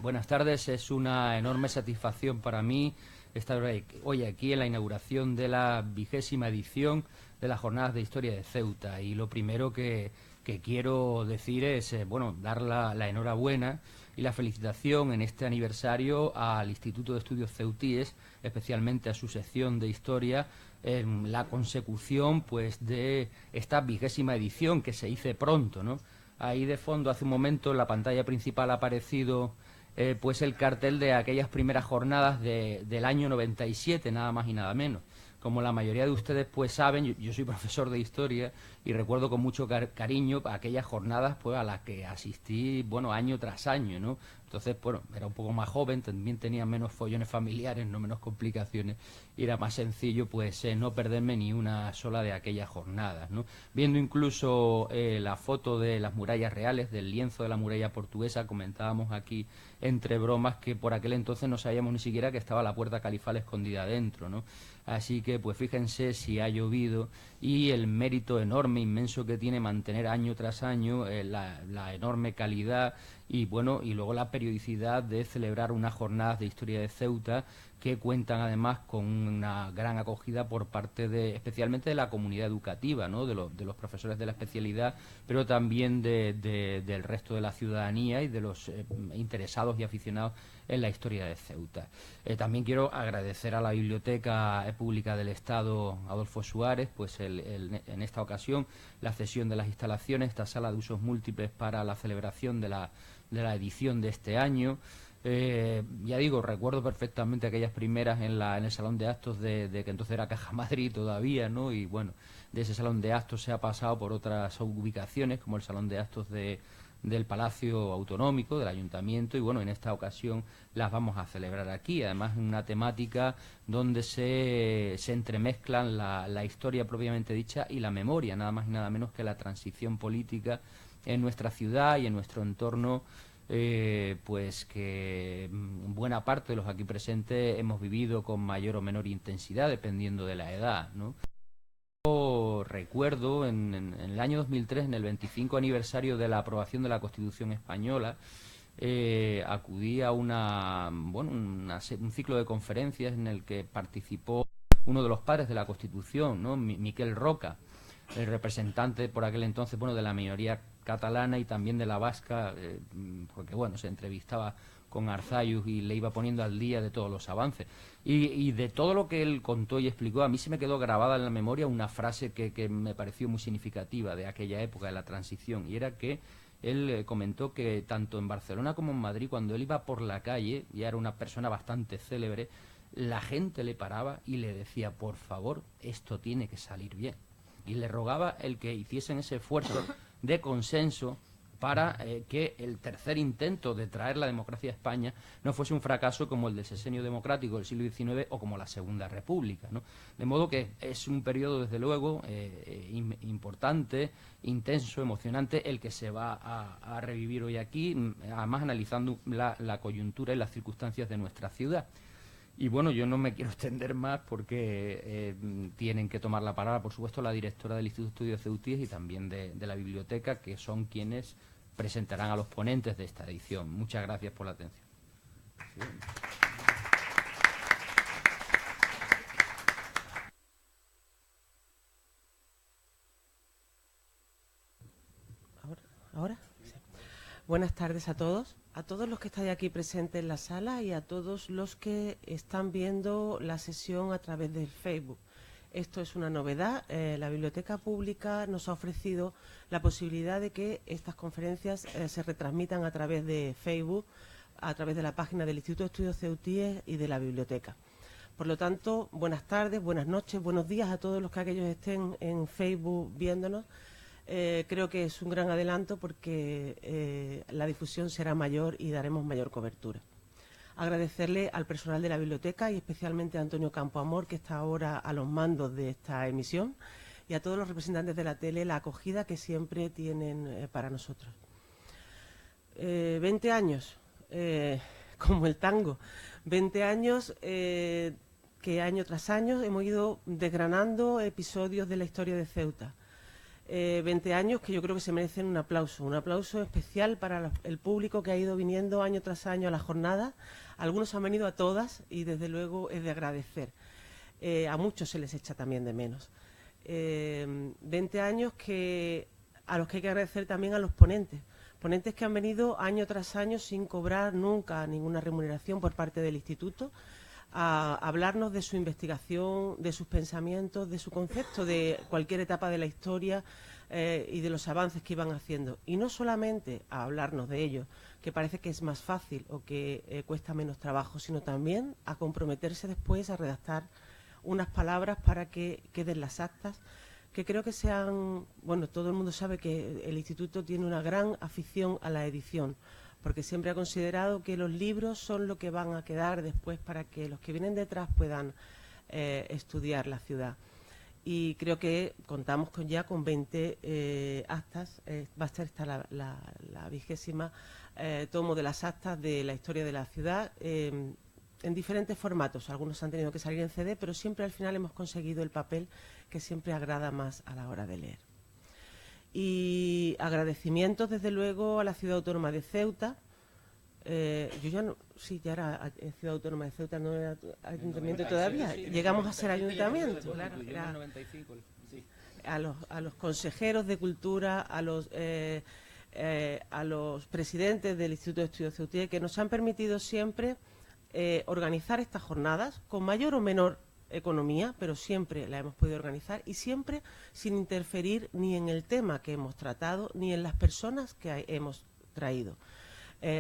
Buenas tardes, es una enorme satisfacción para mí estar hoy aquí en la inauguración de la 20ª edición de las Jornadas de Historia de Ceuta. Y lo primero que quiero decir es, dar la enhorabuena y la felicitación en este aniversario al Instituto de Estudios Ceutíes, especialmente a su sección de Historia, en la consecución pues de esta 20ª edición que se hizo pronto, ¿no? Ahí de fondo, hace un momento, en la pantalla principal ha aparecido pues el cartel de aquellas primeras jornadas del año 97, nada más y nada menos. Como la mayoría de ustedes pues saben, yo soy profesor de historia y recuerdo con mucho cariño aquellas jornadas pues a las que asistí, año tras año, ¿no? Entonces, era un poco más joven, también tenía menos follones familiares, no menos complicaciones, y era más sencillo pues no perderme ni una sola de aquellas jornadas, ¿no? Viendo incluso la foto de las murallas reales, del lienzo de la muralla portuguesa, comentábamos aquí entre bromas que por aquel entonces no sabíamos ni siquiera que estaba la puerta califal escondida dentro, ¿no? Así que, pues fíjense si ha llovido y el mérito enorme, inmenso que tiene mantener año tras año la enorme calidad y luego la periodicidad de celebrar unas jornadas de historia de Ceuta que cuentan además con una gran acogida por parte especialmente de la comunidad educativa, ¿no? de los profesores de la especialidad, pero también del resto de la ciudadanía y de los interesados y aficionados en la historia de Ceuta. También quiero agradecer a la Biblioteca Pública del Estado Adolfo Suárez, pues en esta ocasión la cesión de las instalaciones, esta sala de usos múltiples para la celebración de la edición de este año. Ya digo, recuerdo perfectamente aquellas primeras en el salón de actos de que entonces era Caja Madrid todavía, ¿no? Y de ese salón de actos se ha pasado por otras ubicaciones, como el salón de actos del Palacio Autonómico, del Ayuntamiento, y en esta ocasión las vamos a celebrar aquí, además en una temática donde se entremezclan la historia propiamente dicha y la memoria, nada más y nada menos que la transición política en nuestra ciudad y en nuestro entorno, pues que buena parte de los aquí presentes hemos vivido con mayor o menor intensidad, dependiendo de la edad, ¿no? Recuerdo en el año 2003, en el 25 aniversario de la aprobación de la Constitución española, acudí a un ciclo de conferencias en el que participó uno de los padres de la Constitución, ¿no? Miquel Roca, el representante por aquel entonces de la minoría catalana y también de la vasca, porque se entrevistaba con Arzayus y le iba poniendo al día de todos los avances. Y de todo lo que él contó y explicó, a mí se me quedó grabada en la memoria una frase que me pareció muy significativa de aquella época, de la transición, y era que él comentó que tanto en Barcelona como en Madrid, cuando él iba por la calle, ya era una persona bastante célebre, la gente le paraba y le decía, por favor, esto tiene que salir bien. Y le rogaba el que hiciesen ese esfuerzo de consenso para que el tercer intento de traer la democracia a España no fuese un fracaso como el del sexenio democrático del siglo XIX o como la Segunda República, ¿no? De modo que es un periodo, desde luego, importante, intenso, emocionante, el que se va a revivir hoy aquí, además analizando la coyuntura y las circunstancias de nuestra ciudad. Y yo no me quiero extender más porque tienen que tomar la palabra, por supuesto, la directora del Instituto de Estudios Ceutíes y también de la biblioteca, que son quienes presentarán a los ponentes de esta edición. Muchas gracias por la atención. ¿Ahora? Sí. Buenas tardes a todos los que estáis aquí presentes en la sala y a todos los que están viendo la sesión a través del Facebook. Esto es una novedad. La Biblioteca Pública nos ha ofrecido la posibilidad de que estas conferencias se retransmitan a través de Facebook, a través de la página del Instituto de Estudios Ceutíes y de la Biblioteca. Por lo tanto, buenas tardes, buenas noches, buenos días a todos los que aquellos estén en Facebook viéndonos. Creo que es un gran adelanto porque la difusión será mayor y daremos mayor cobertura. Agradecerle al personal de la biblioteca y especialmente a Antonio Campoamor, que está ahora a los mandos de esta emisión, y a todos los representantes de la tele la acogida que siempre tienen para nosotros. 20 años, como el tango, 20 años que año tras año hemos ido desgranando episodios de la historia de Ceuta. 20 años que yo creo que se merecen un aplauso especial para el público que ha ido viniendo año tras año a la jornada. Algunos han venido a todas y desde luego es de agradecer. A muchos se les echa también de menos. 20 años a los que hay que agradecer también a los ponentes que han venido año tras año sin cobrar nunca ninguna remuneración por parte del Instituto, a hablarnos de su investigación, de sus pensamientos, de su concepto, de cualquier etapa de la historia y de los avances que iban haciendo. Y no solamente a hablarnos de ello, que parece que es más fácil o que cuesta menos trabajo, sino también a comprometerse después a redactar unas palabras para que queden las actas, que creo que sean... Bueno, todo el mundo sabe que el Instituto tiene una gran afición a la edición, porque siempre ha considerado que los libros son lo que van a quedar después para que los que vienen detrás puedan estudiar la ciudad. Y creo que contamos ya con 20 actas. Va a ser esta la 20ª tomo de las actas de la historia de la ciudad, en diferentes formatos. Algunos han tenido que salir en CD, pero siempre al final hemos conseguido el papel que siempre agrada más a la hora de leer. Y agradecimientos, desde luego, a la Ciudad Autónoma de Ceuta. Yo ya no... Sí, ya era Ciudad Autónoma de Ceuta, no era ayuntamiento 96, todavía. Sí, llegamos a ser ayuntamiento. Claro, era 95, sí. A los consejeros de Cultura, a los presidentes del Instituto de Estudios Ceutíes, que nos han permitido siempre organizar estas jornadas con mayor o menor economía, pero siempre la hemos podido organizar y siempre sin interferir ni en el tema que hemos tratado ni en las personas que hemos traído.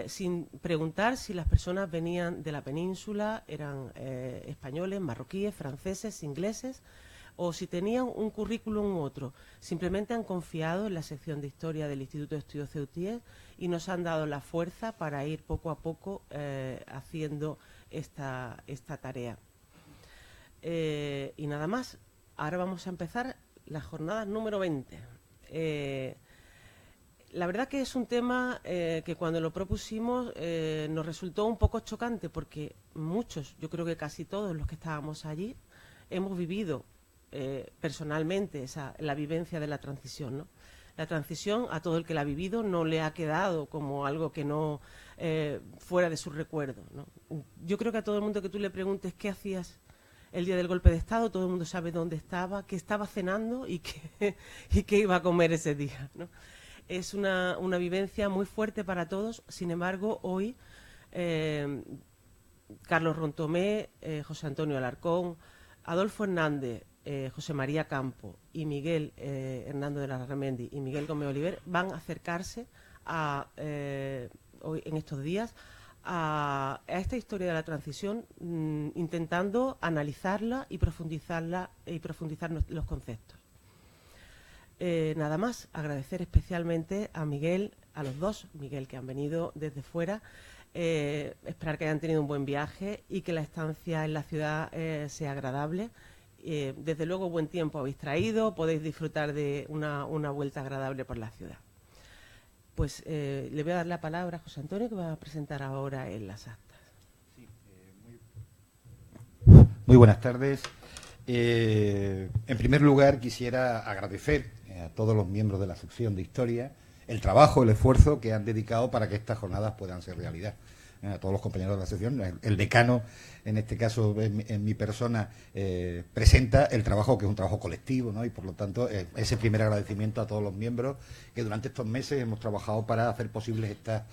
Sin preguntar si las personas venían de la península, eran españoles, marroquíes, franceses, ingleses, o si tenían un currículum u otro. Simplemente han confiado en la sección de Historia del Instituto de Estudios Ceutíes y nos han dado la fuerza para ir poco a poco haciendo esta tarea. Y nada más, ahora vamos a empezar la jornada número 20. La verdad que es un tema que cuando lo propusimos nos resultó un poco chocante porque muchos, yo creo que casi todos los que estábamos allí, hemos vivido personalmente la vivencia de la transición, ¿no? La transición, a todo el que la ha vivido, no le ha quedado como algo que no fuera de su recuerdo, ¿no? Yo creo que a todo el mundo que tú le preguntes qué hacías el día del golpe de Estado, todo el mundo sabe dónde estaba, qué estaba cenando y qué iba a comer ese día, ¿no? Es una vivencia muy fuerte para todos. Sin embargo, hoy Carlos Rontomé, José Antonio Alarcón, Adolfo Hernández, José María Campo y Miguel Hernando de la Larramendi y Miguel Gómez Oliver van a acercarse hoy en estos días a esta historia de la transición, intentando analizarla y profundizar los conceptos. Nada más, agradecer especialmente a Miguel, a los dos, Miguel, que han venido desde fuera, esperar que hayan tenido un buen viaje y que la estancia en la ciudad sea agradable. Desde luego, buen tiempo habéis traído, podéis disfrutar de una vuelta agradable por la ciudad. Pues le voy a dar la palabra a José Antonio, que va a presentar ahora en las actas. Sí, muy buenas tardes. En primer lugar, quisiera agradecer a todos los miembros de la sección de Historia el trabajo, el esfuerzo que han dedicado para que estas jornadas puedan ser realidad. A todos los compañeros de la sección, el decano, en este caso en mi persona, presenta el trabajo, que es un trabajo colectivo, ¿no? Y por lo tanto, ese primer agradecimiento a todos los miembros que durante estos meses hemos trabajado para hacer posibles estas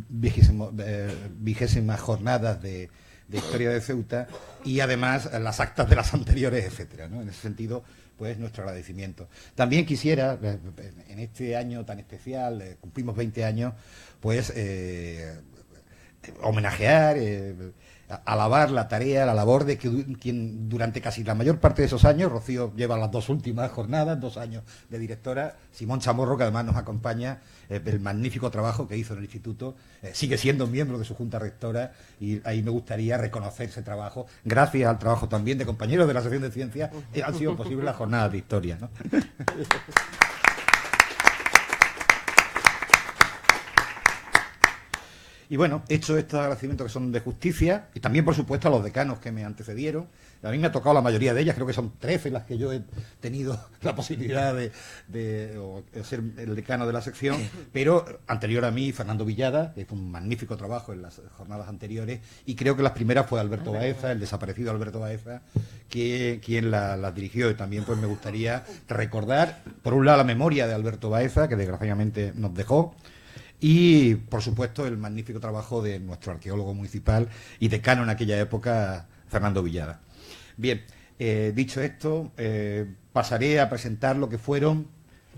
vigésimas jornadas de Historia de Ceuta y además las actas de las anteriores, etcétera, ¿no? En ese sentido, pues nuestro agradecimiento. También quisiera, en este año tan especial, cumplimos 20 años, pues homenajear, alabar la tarea, la labor de quien durante casi la mayor parte de esos años, Rocío lleva las dos últimas jornadas, 2 años de directora, Simón Chamorro, que además nos acompaña, el magnífico trabajo que hizo en el Instituto, sigue siendo miembro de su Junta Rectora y ahí me gustaría reconocer ese trabajo. Gracias al trabajo también de compañeros de la sección de Ciencias, han sido posibles las jornadas de Historia, ¿no? Y bueno, hecho estos agradecimientos que son de justicia, y también, por supuesto, a los decanos que me antecedieron. A mí me ha tocado la mayoría de ellas, creo que son 13 las que yo he tenido la posibilidad de ser el decano de la sección, pero anterior a mí, Fernando Villada, que hizo un magnífico trabajo en las jornadas anteriores, y creo que las primeras fue Alberto Baeza, el desaparecido Alberto Baeza, quien las dirigió. Y también pues me gustaría recordar, por un lado, la memoria de Alberto Baeza, que desgraciadamente nos dejó, y, por supuesto, el magnífico trabajo de nuestro arqueólogo municipal y decano en aquella época, Fernando Villada. Bien, dicho esto, pasaré a presentar lo que fueron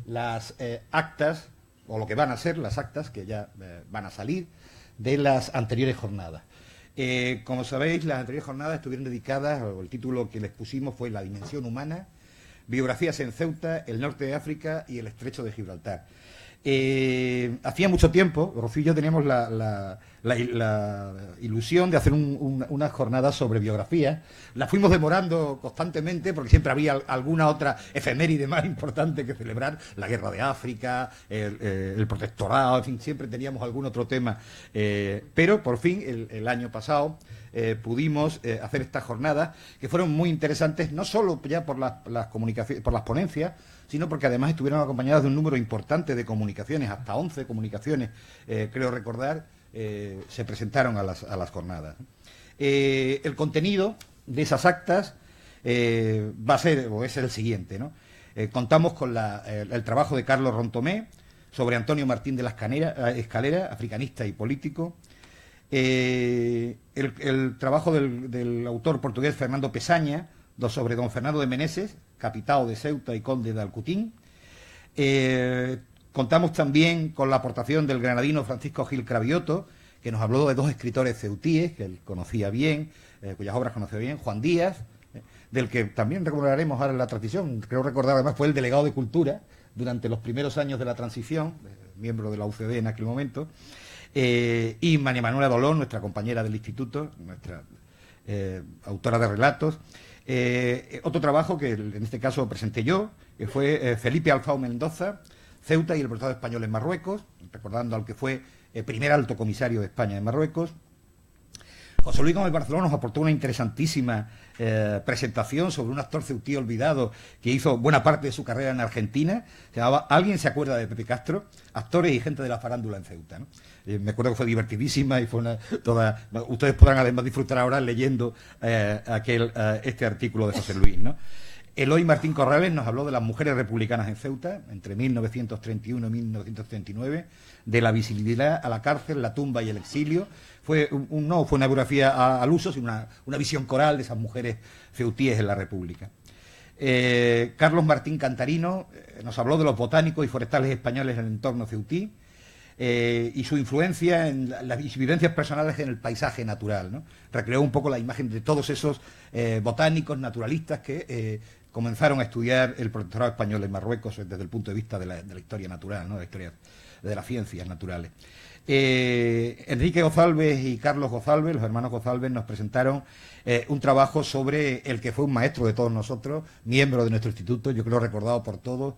las actas, o lo que van a ser las actas, que ya van a salir, de las anteriores jornadas. Como sabéis, las anteriores jornadas estuvieron dedicadas, o el título que les pusimos fue La dimensión humana, biografías en Ceuta, el norte de África y el estrecho de Gibraltar. Hacía mucho tiempo, Rocío y yo teníamos la ilusión de hacer unas jornadas sobre biografía. Las fuimos demorando constantemente porque siempre había alguna otra efeméride más importante que celebrar, la guerra de África, el protectorado, en fin, siempre teníamos algún otro tema. Pero por fin, el año pasado, pudimos hacer estas jornadas que fueron muy interesantes, no solo ya por las comunicaciones, por las ponencias, sino porque además estuvieron acompañadas de un número importante de comunicaciones, hasta 11 comunicaciones, creo recordar, se presentaron a las jornadas. El contenido de esas actas va a ser, o es el siguiente, ¿no? Contamos con el trabajo de Carlos Rontomé sobre Antonio Martín de la Escalera, africanista y político. El trabajo del autor portugués Fernando Pesaña sobre don Fernando de Meneses, capitao de Ceuta y conde de Alcutín. Contamos también con la aportación del granadino Francisco Gil Cravioto, que nos habló de dos escritores ceutíes que él conocía bien, cuyas obras conocía bien, Juan Díaz, del que también recordaremos ahora en la transición. Creo recordar, además, fue el delegado de Cultura durante los primeros años de la transición, miembro de la UCD en aquel momento, y María Manuela Dolón, nuestra compañera del instituto, nuestra autora de relatos. Otro trabajo que en este caso presenté yo, que fue Felipe Alfao Mendoza, Ceuta y el protectorado español en Marruecos, recordando al que fue el primer alto comisario de España en Marruecos. José Luis Gómez Barceló nos aportó una interesantísima presentación sobre un actor ceutí olvidado que hizo buena parte de su carrera en Argentina. Se llamaba ¿Alguien se acuerda de Pepe Castro? Actores y gente de la farándula en Ceuta, ¿no? Me acuerdo que fue divertidísima y fue ustedes podrán además disfrutar ahora leyendo este artículo de José Luis, ¿no? Eloy Martín Corrales nos habló de las mujeres republicanas en Ceuta entre 1931 y 1939, de la visibilidad a la cárcel, la tumba y el exilio. No fue una biografía al uso, sino una visión coral de esas mujeres ceutíes en la República. Carlos Martín Cantarino nos habló de los botánicos y forestales españoles en el entorno ceutí y su influencia en las vivencias personales en el paisaje natural, ¿no? Recreó un poco la imagen de todos esos botánicos naturalistas que comenzaron a estudiar el protectorado español en Marruecos desde el punto de vista de la historia natural, ¿no? La historia de las ciencias naturales. Enrique Gozalves y Carlos Gozalves, los hermanos Gozalves, nos presentaron un trabajo sobre el que fue un maestro de todos nosotros, miembro de nuestro instituto, yo creo recordado por todos,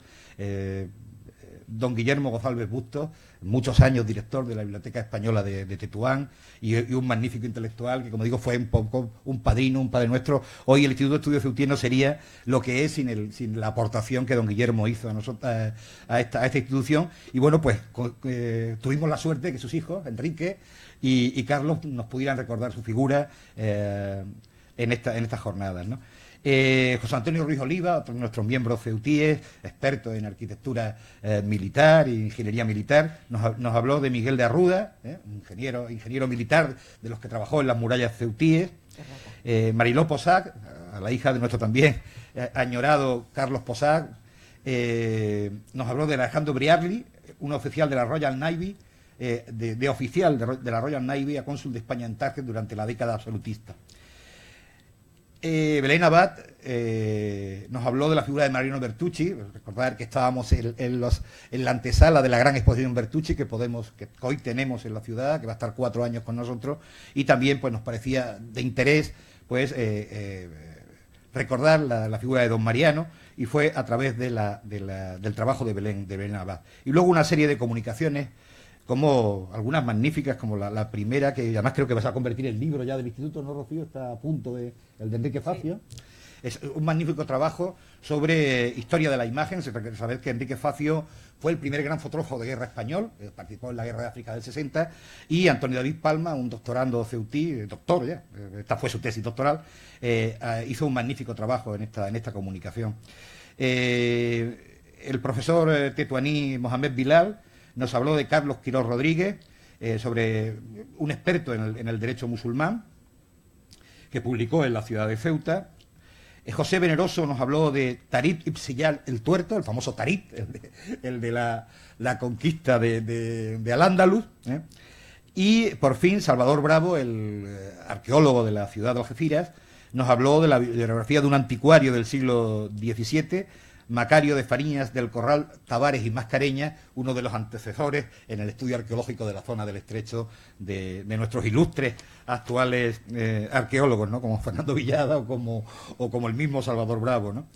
don Guillermo Gozalves Bustos, muchos años director de la Biblioteca Española de Tetuán y un magnífico intelectual que, como digo, fue un poco un padrino, un padre nuestro. Hoy el Instituto de Estudios Ceutí no sería lo que es sin la aportación que don Guillermo hizo a esta institución. Y bueno, pues tuvimos la suerte de que sus hijos, Enrique y Carlos, nos pudieran recordar su figura en estas jornadas, ¿no? José Antonio Ruiz Oliva, otro de nuestros miembros ceutíes, experto en arquitectura militar e ingeniería militar, nos habló de Miguel de Arruda, ingeniero militar de los que trabajó en las murallas ceutíes. Mariló Posac, a la hija de nuestro también añorado Carlos Posac, nos habló de Alejandro Briarli, un oficial de la Royal Navy, de oficial de la Royal Navy a cónsul de España en Tánger durante la década absolutista. Belén Abad nos habló de la figura de Mariano Bertucci. Recordar que estábamos en la antesala de la gran exposición Bertucci que hoy tenemos en la ciudad, que va a estar 4 años con nosotros, y también pues nos parecía de interés pues recordar la figura de don Mariano, y fue a través del trabajo de Belén Abad. Y luego una serie de comunicaciones como algunas magníficas, como la primera, que además creo que vas a convertir el libro ya del Instituto, ¿no, Rocío? Está a punto el de Enrique Facio. Es un magnífico trabajo sobre historia de la imagen. Sabéis que Enrique Facio fue el primer gran fotógrafo de guerra español, participó en la guerra de África del 60, y Antonio David Palma, un doctorando ceutí, doctor ya, esta fue su tesis doctoral, hizo un magnífico trabajo en esta comunicación. El profesor tetuaní Mohamed Bilal nos habló de Carlos Quirós Rodríguez, sobre un experto en el derecho musulmán, que publicó en la ciudad de Ceuta. José Veneroso nos habló de Tarit Ibn el Tuerto, el famoso Tarit, el de la conquista de Al-Ándalus. Y por fin Salvador Bravo, el arqueólogo de la ciudad de Algeciras, nos habló de la bibliografía de un anticuario del siglo XVII, Macario de Fariñas del Corral, Tavares y Mascareña, uno de los antecesores en el estudio arqueológico de la zona del Estrecho de nuestros ilustres actuales arqueólogos, ¿no? Como Fernando Villada o como el mismo Salvador Bravo, ¿no?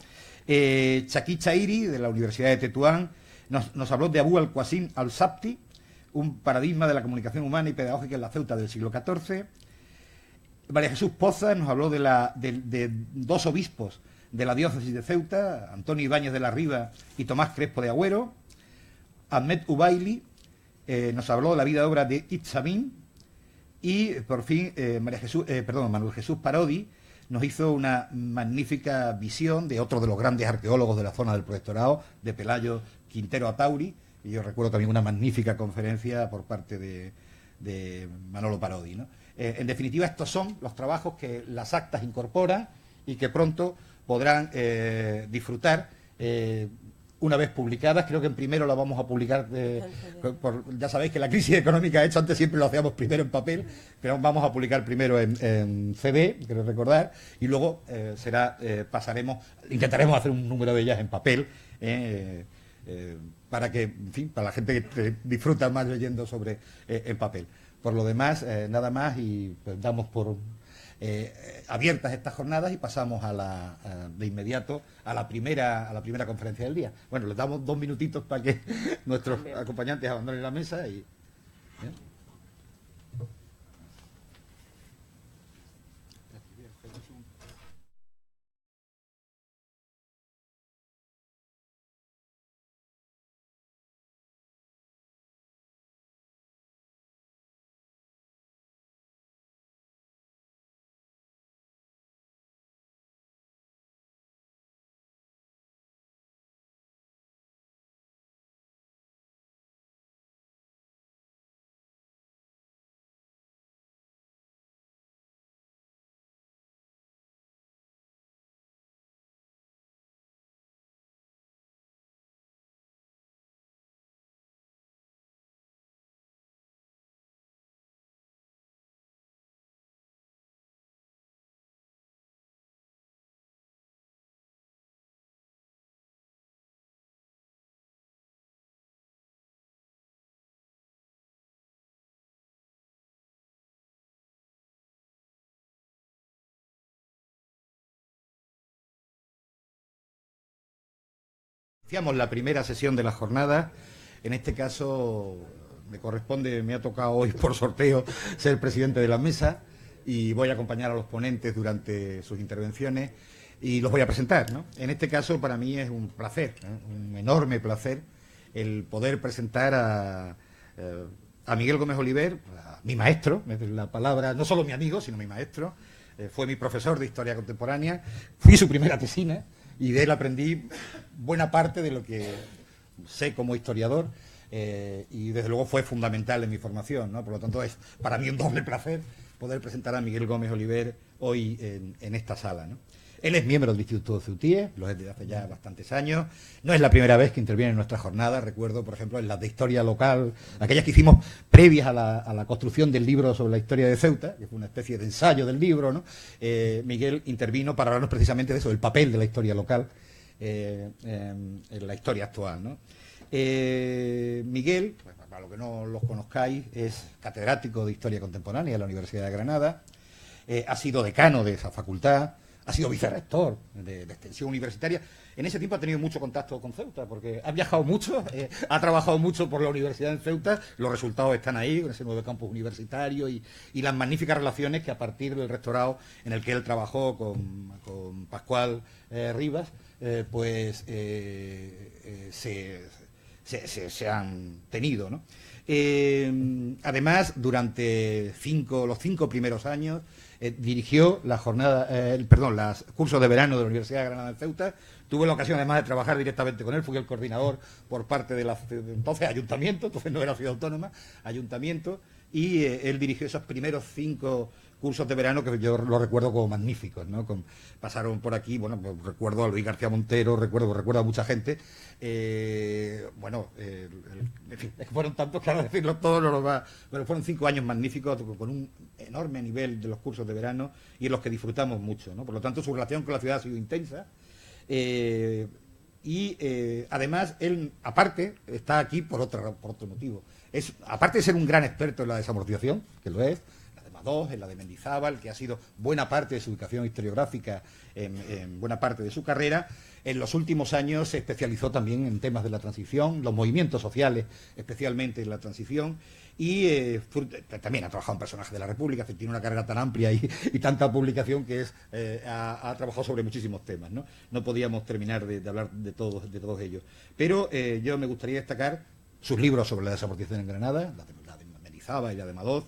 Chakí Chairi, de la Universidad de Tetuán, nos habló de Abu al-Qasim al-Sabti, un paradigma de la comunicación humana y pedagógica en la Ceuta del siglo XIV. María Jesús Poza nos habló de dos obispos de la diócesis de Ceuta, Antonio Ibáñez de la Riva y Tomás Crespo de Agüero. Ahmed Ubaili nos habló de la vida y obra de Itzamín. Y por fin Manuel Jesús Parodi nos hizo una magnífica visión de otro de los grandes arqueólogos de la zona del Protectorado, de Pelayo Quintero Atauri, y yo recuerdo también una magnífica conferencia por parte de Manolo Parodi, ¿no? En definitiva, estos son los trabajos que las actas incorporan y que pronto podrán disfrutar una vez publicadas. Creo que en primero la vamos a publicar, ya sabéis que la crisis económica ha hecho, antes siempre lo hacíamos primero en papel, pero vamos a publicar primero en CD, quiero recordar, y luego intentaremos hacer un número de ellas en papel, para que, en fin, para la gente que disfruta más leyendo sobre en papel. Por lo demás, nada más, y pues damos por abiertas estas jornadas y pasamos de inmediato a la primera conferencia del día. Bueno, les damos 2 minutitos para que nuestros acompañantes abandonen la mesa y... Iniciamos la primera sesión de la jornada. En este caso me ha tocado hoy por sorteo ser presidente de la mesa y voy a acompañar a los ponentes durante sus intervenciones y los voy a presentar, ¿no? En este caso para mí es un placer, un enorme placer, el poder presentar a Miguel Gómez Oliver, mi maestro, la palabra, no solo mi amigo, sino mi maestro. Fue mi profesor de Historia Contemporánea, fui su primera tesina y de él aprendí buena parte de lo que sé como historiador, y desde luego fue fundamental en mi formación, ¿no? Por lo tanto es para mí un doble placer poder presentar a Miguel Gómez Oliver hoy en esta sala, ¿no? Él es miembro del Instituto Ceutíes, lo es desde hace ya bastantes años. No es la primera vez que interviene en nuestras jornadas. Recuerdo, por ejemplo, en las de historia local, aquellas que hicimos previas a la construcción del libro sobre la historia de Ceuta, que fue una especie de ensayo del libro, ¿no? Miguel intervino para hablarnos precisamente de eso, del papel de la historia local en la historia actual, ¿no? Miguel, pues, para los que no los conozcáis, es catedrático de Historia Contemporánea en la Universidad de Granada, ha sido decano de esa facultad, ha sido vicerrector de extensión universitaria. En ese tiempo ha tenido mucho contacto con Ceuta, porque ha viajado mucho, ha trabajado mucho por la universidad en Ceuta, los resultados están ahí, con ese nuevo campus universitario y las magníficas relaciones que a partir del rectorado en el que él trabajó con Pascual Rivas, se han tenido, ¿no? Además, durante los 5 primeros años, dirigió los cursos de verano de la Universidad de Granada en Ceuta. Tuve la ocasión además de trabajar directamente con él, fui el coordinador por parte de entonces ayuntamiento, entonces no era ciudad autónoma, ayuntamiento, y él dirigió esos primeros 5 cursos de verano que yo los recuerdo como magníficos, ¿no? Pasaron por aquí, bueno, pues recuerdo a Luis García Montero, recuerdo a mucha gente, en fin, es que fueron tantos que ahora decirlo todo no lo va, pero fueron 5 años magníficos con un enorme nivel de los cursos de verano y en los que disfrutamos mucho, ¿no? Por lo tanto, su relación con la ciudad ha sido intensa. Además, él, aparte, está aquí por otro motivo. Aparte de ser un gran experto en la desamortización, que lo es, la de Madoz, en la de Mendizábal, que ha sido buena parte de su educación historiográfica, en buena parte de su carrera, en los últimos años se especializó también en temas de la transición, los movimientos sociales, especialmente en la transición, y también ha trabajado en Personajes de la República, tiene una carrera tan amplia y tanta publicación que ha trabajado sobre muchísimos temas, ¿no? No podíamos terminar de hablar de todos ellos. Pero yo me gustaría destacar sus libros sobre la desamortización en Granada, la de Mendizábal y la de Madoz.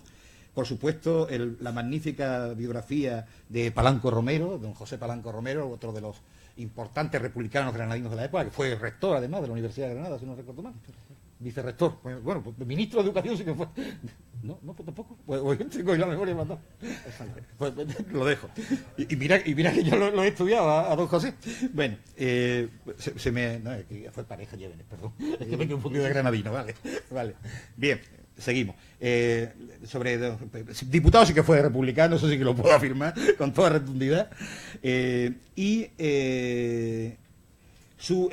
Por supuesto, la magnífica biografía de Palanco Romero, don José Palanco Romero, otro de los importantes republicanos granadinos de la época, que fue rector además de la Universidad de Granada, si no recuerdo mal. Vicerrector, bueno, pues, ministro de Educación sí que fue. No, pues tampoco. Pues tengo la memoria más. Pues, lo dejo. Y mira que yo lo he estudiado a don José. Bueno, fue pareja Llévenes, perdón. Es que me quedé un poquito de granadino, vale. Bien, seguimos. Sobre diputado sí que fue republicano, eso sí que lo puedo afirmar con toda rotundidad. Su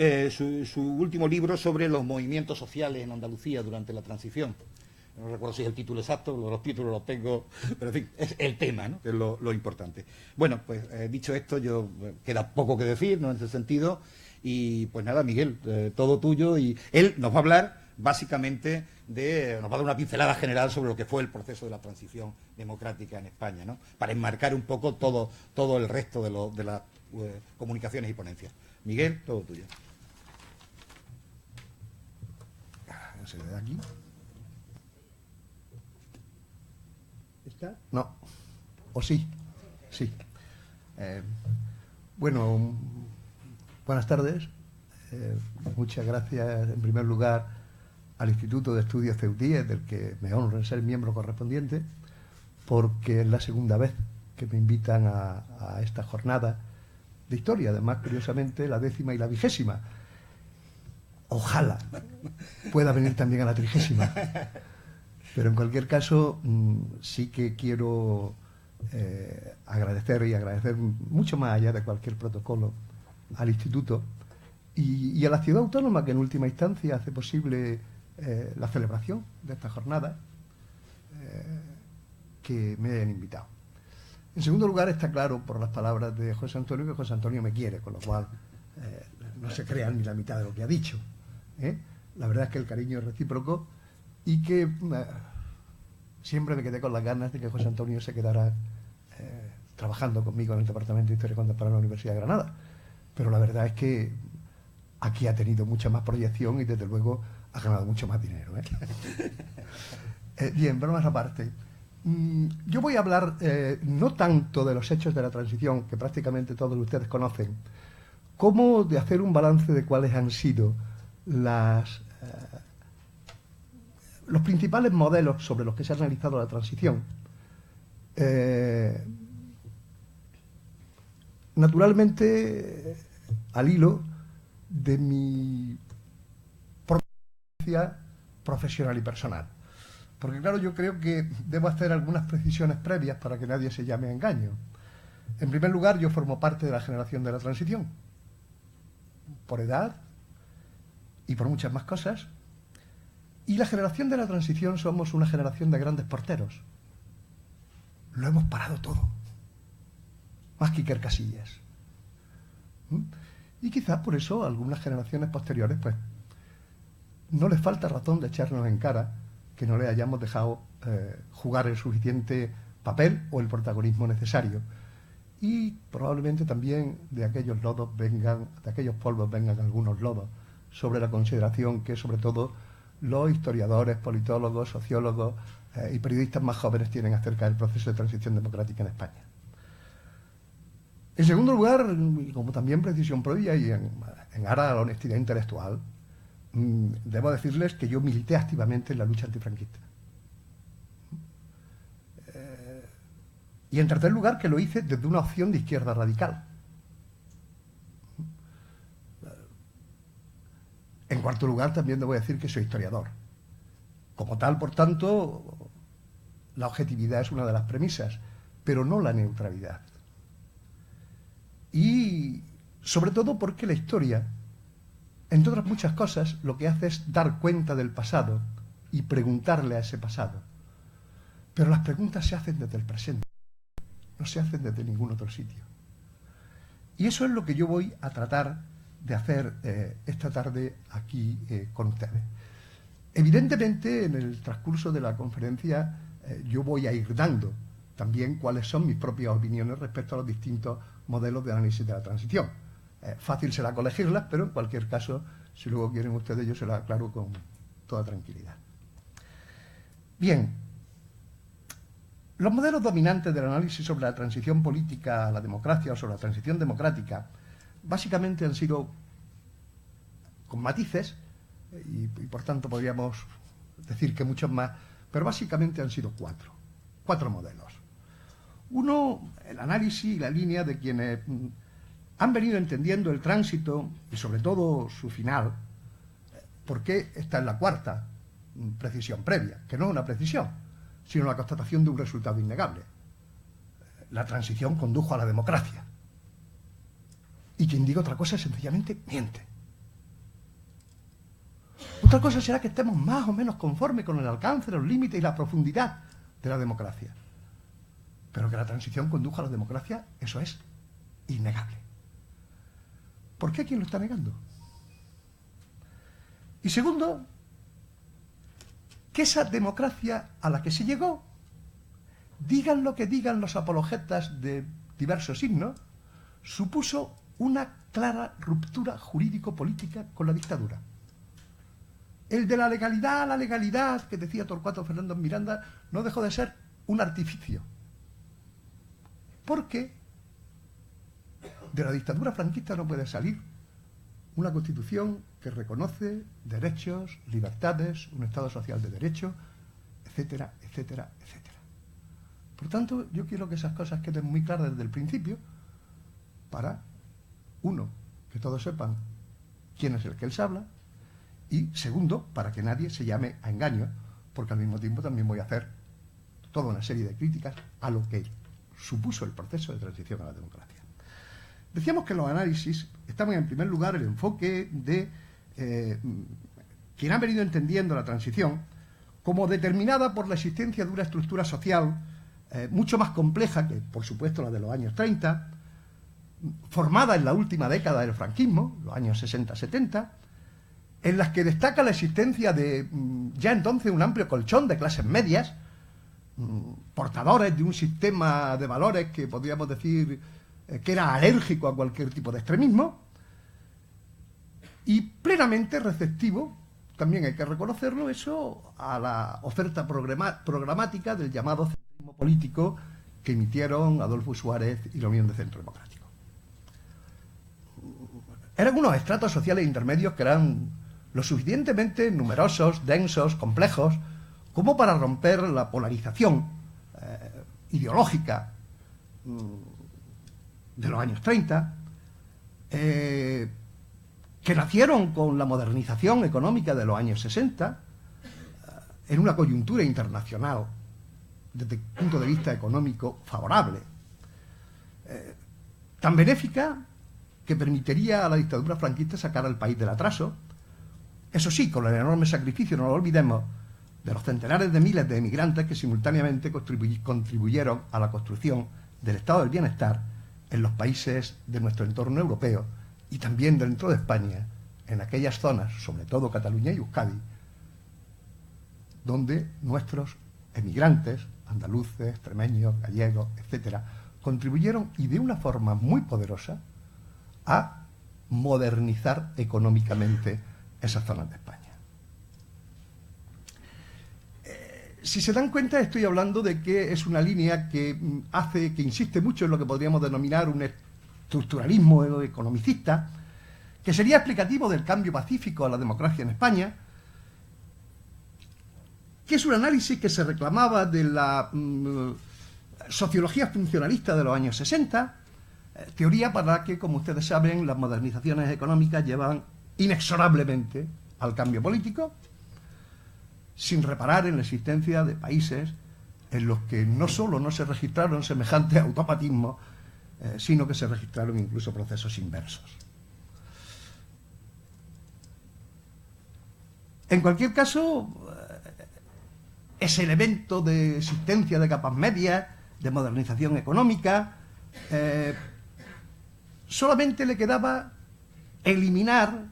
último libro sobre los movimientos sociales en Andalucía durante la transición. No recuerdo si es el título exacto, los títulos los tengo, pero en fin, es el tema, ¿no? Que es lo importante. Bueno, pues dicho esto, queda poco que decir, ¿no? En ese sentido, y pues nada, Miguel, todo tuyo, y él nos va a hablar básicamente nos va a dar una pincelada general sobre lo que fue el proceso de la transición democrática en España, ¿no? Para enmarcar un poco todo el resto de las comunicaciones y ponencias. Miguel, todo tuyo. ¿Se ve aquí? ¿Está? No. ¿O sí? Sí. Bueno, buenas tardes. Muchas gracias, en primer lugar, al Instituto de Estudios Ceutíes, del que me honro en ser miembro correspondiente, porque es la segunda vez que me invitan a esta jornada de historia, además, curiosamente, la 10ª y la 20ª. Ojalá pueda venir también a la 30ª. Pero en cualquier caso, sí que quiero agradecer mucho más allá de cualquier protocolo al Instituto y a la Ciudad Autónoma, que en última instancia hace posible la celebración de esta jornada, que me hayan invitado. En segundo lugar, está claro por las palabras de José Antonio que José Antonio me quiere, con lo cual no se crean ni la mitad de lo que ha dicho. La verdad es que el cariño es recíproco y que siempre me quedé con las ganas de que José Antonio se quedara trabajando conmigo en el Departamento de Historia Contemporánea de la Universidad de Granada. Pero la verdad es que aquí ha tenido mucha más proyección y desde luego ha ganado mucho más dinero. Bien, bromas aparte. Yo voy a hablar no tanto de los hechos de la transición, que prácticamente todos ustedes conocen, como de hacer un balance de cuáles han sido los principales modelos sobre los que se ha realizado la transición. Naturalmente, al hilo de mi propia profesional y personal. Porque claro, yo creo que debo hacer algunas precisiones previas para que nadie se llame a engaño. En primer lugar, yo formo parte de la generación de la transición, por edad y por muchas más cosas. Y la generación de la transición somos una generación de grandes porteros. Lo hemos parado todo. más que Iker Casillas. Y quizás por eso a algunas generaciones posteriores pues no les falta razón de echarnos en cara que no le hayamos dejado jugar el suficiente papel o el protagonismo necesario. Y probablemente también de aquellos polvos vengan algunos lodos sobre la consideración que sobre todo los historiadores, politólogos, sociólogos y periodistas más jóvenes tienen acerca del proceso de transición democrática en España. En segundo lugar, y como también precisión previa y en aras a la honestidad intelectual, debo decirles que yo milité activamente en la lucha antifranquista. Y en tercer lugar, que lo hice desde una opción de izquierda radical. En cuarto lugar, también debo decir que soy historiador. Como tal, por tanto, la objetividad es una de las premisas, pero no la neutralidad. Y sobre todo porque la historia, entre otras muchas cosas, lo que hace es dar cuenta del pasado y preguntarle a ese pasado. Pero las preguntas se hacen desde el presente, no se hacen desde ningún otro sitio. Y eso es lo que yo voy a tratar de hacer esta tarde aquí con ustedes. Evidentemente, en el transcurso de la conferencia yo voy a ir dando también cuáles son mis propias opiniones respecto a los distintos modelos de análisis de la transición. Fácil será colegirlas, pero en cualquier caso, si luego quieren ustedes, yo se las aclaro con toda tranquilidad. Bien, los modelos dominantes del análisis sobre la transición política a la democracia o sobre la transición democrática básicamente han sido, con matices, y por tanto podríamos decir que muchos más, pero básicamente han sido cuatro modelos. Uno, el análisis y la línea de quienes han venido entendiendo el tránsito y sobre todo su final, porque esta es la cuarta precisión previa, que no es una precisión, sino la constatación de un resultado innegable. La transición condujo a la democracia. Y quien diga otra cosa sencillamente miente. Otra cosa será que estemos más o menos conformes con el alcance, los límites y la profundidad de la democracia. Pero que la transición condujo a la democracia, eso es innegable. ¿Por qué quién lo está negando? Y segundo, que esa democracia a la que se llegó, digan lo que digan los apologetas de diversos signos, supuso una clara ruptura jurídico-política con la dictadura. El de la legalidad que decía Torcuato Fernández Miranda no dejó de ser un artificio. Porque de la dictadura franquista no puede salir una constitución que reconoce derechos, libertades, un Estado social de derecho, etcétera, etcétera, etcétera. Por tanto, yo quiero que esas cosas queden muy claras desde el principio para, uno, que todos sepan quién es el que les habla, y segundo, para que nadie se llame a engaño, porque al mismo tiempo también voy a hacer toda una serie de críticas a lo que supuso el proceso de transición a la democracia. Decíamos que los análisis estaban en primer lugar el enfoque de quien ha venido entendiendo la transición como determinada por la existencia de una estructura social mucho más compleja que, por supuesto, la de los años 30, formada en la última década del franquismo, los años 60-70, en las que destaca la existencia de ya entonces un amplio colchón de clases medias, portadores de un sistema de valores que podríamos decir que era alérgico a cualquier tipo de extremismo, y plenamente receptivo, también hay que reconocerlo eso, a la oferta programática del llamado centrismo político que emitieron Adolfo Suárez y la Unión de Centro Democrático. Eran unos estratos sociales intermedios que eran lo suficientemente numerosos, densos, complejos, como para romper la polarización ideológica de los años 30, que nacieron con la modernización económica de los años 60, en una coyuntura internacional, desde el punto de vista económico, favorable, tan benéfica que permitiría a la dictadura franquista sacar al país del atraso, eso sí, con el enorme sacrificio, no lo olvidemos, de los centenares de miles de emigrantes que simultáneamente contribuyeron a la construcción del estado del bienestar en los países de nuestro entorno europeo y también dentro de España, en aquellas zonas, sobre todo Cataluña y Euskadi, donde nuestros emigrantes, andaluces, extremeños, gallegos, etcétera, contribuyeron y de una forma muy poderosa a modernizar económicamente esas zonas de España. Si se dan cuenta, estoy hablando de que es una línea que insiste mucho en lo que podríamos denominar un estructuralismo economicista, que sería explicativo del cambio pacífico a la democracia en España, que es un análisis que se reclamaba de la sociología funcionalista de los años 60, teoría para la que, como ustedes saben, las modernizaciones económicas llevan inexorablemente al cambio político, sin reparar en la existencia de países en los que no solo no se registraron semejantes automatismos, sino que se registraron incluso procesos inversos. En cualquier caso, ese elemento de existencia de capas medias, de modernización económica, solamente le quedaba eliminar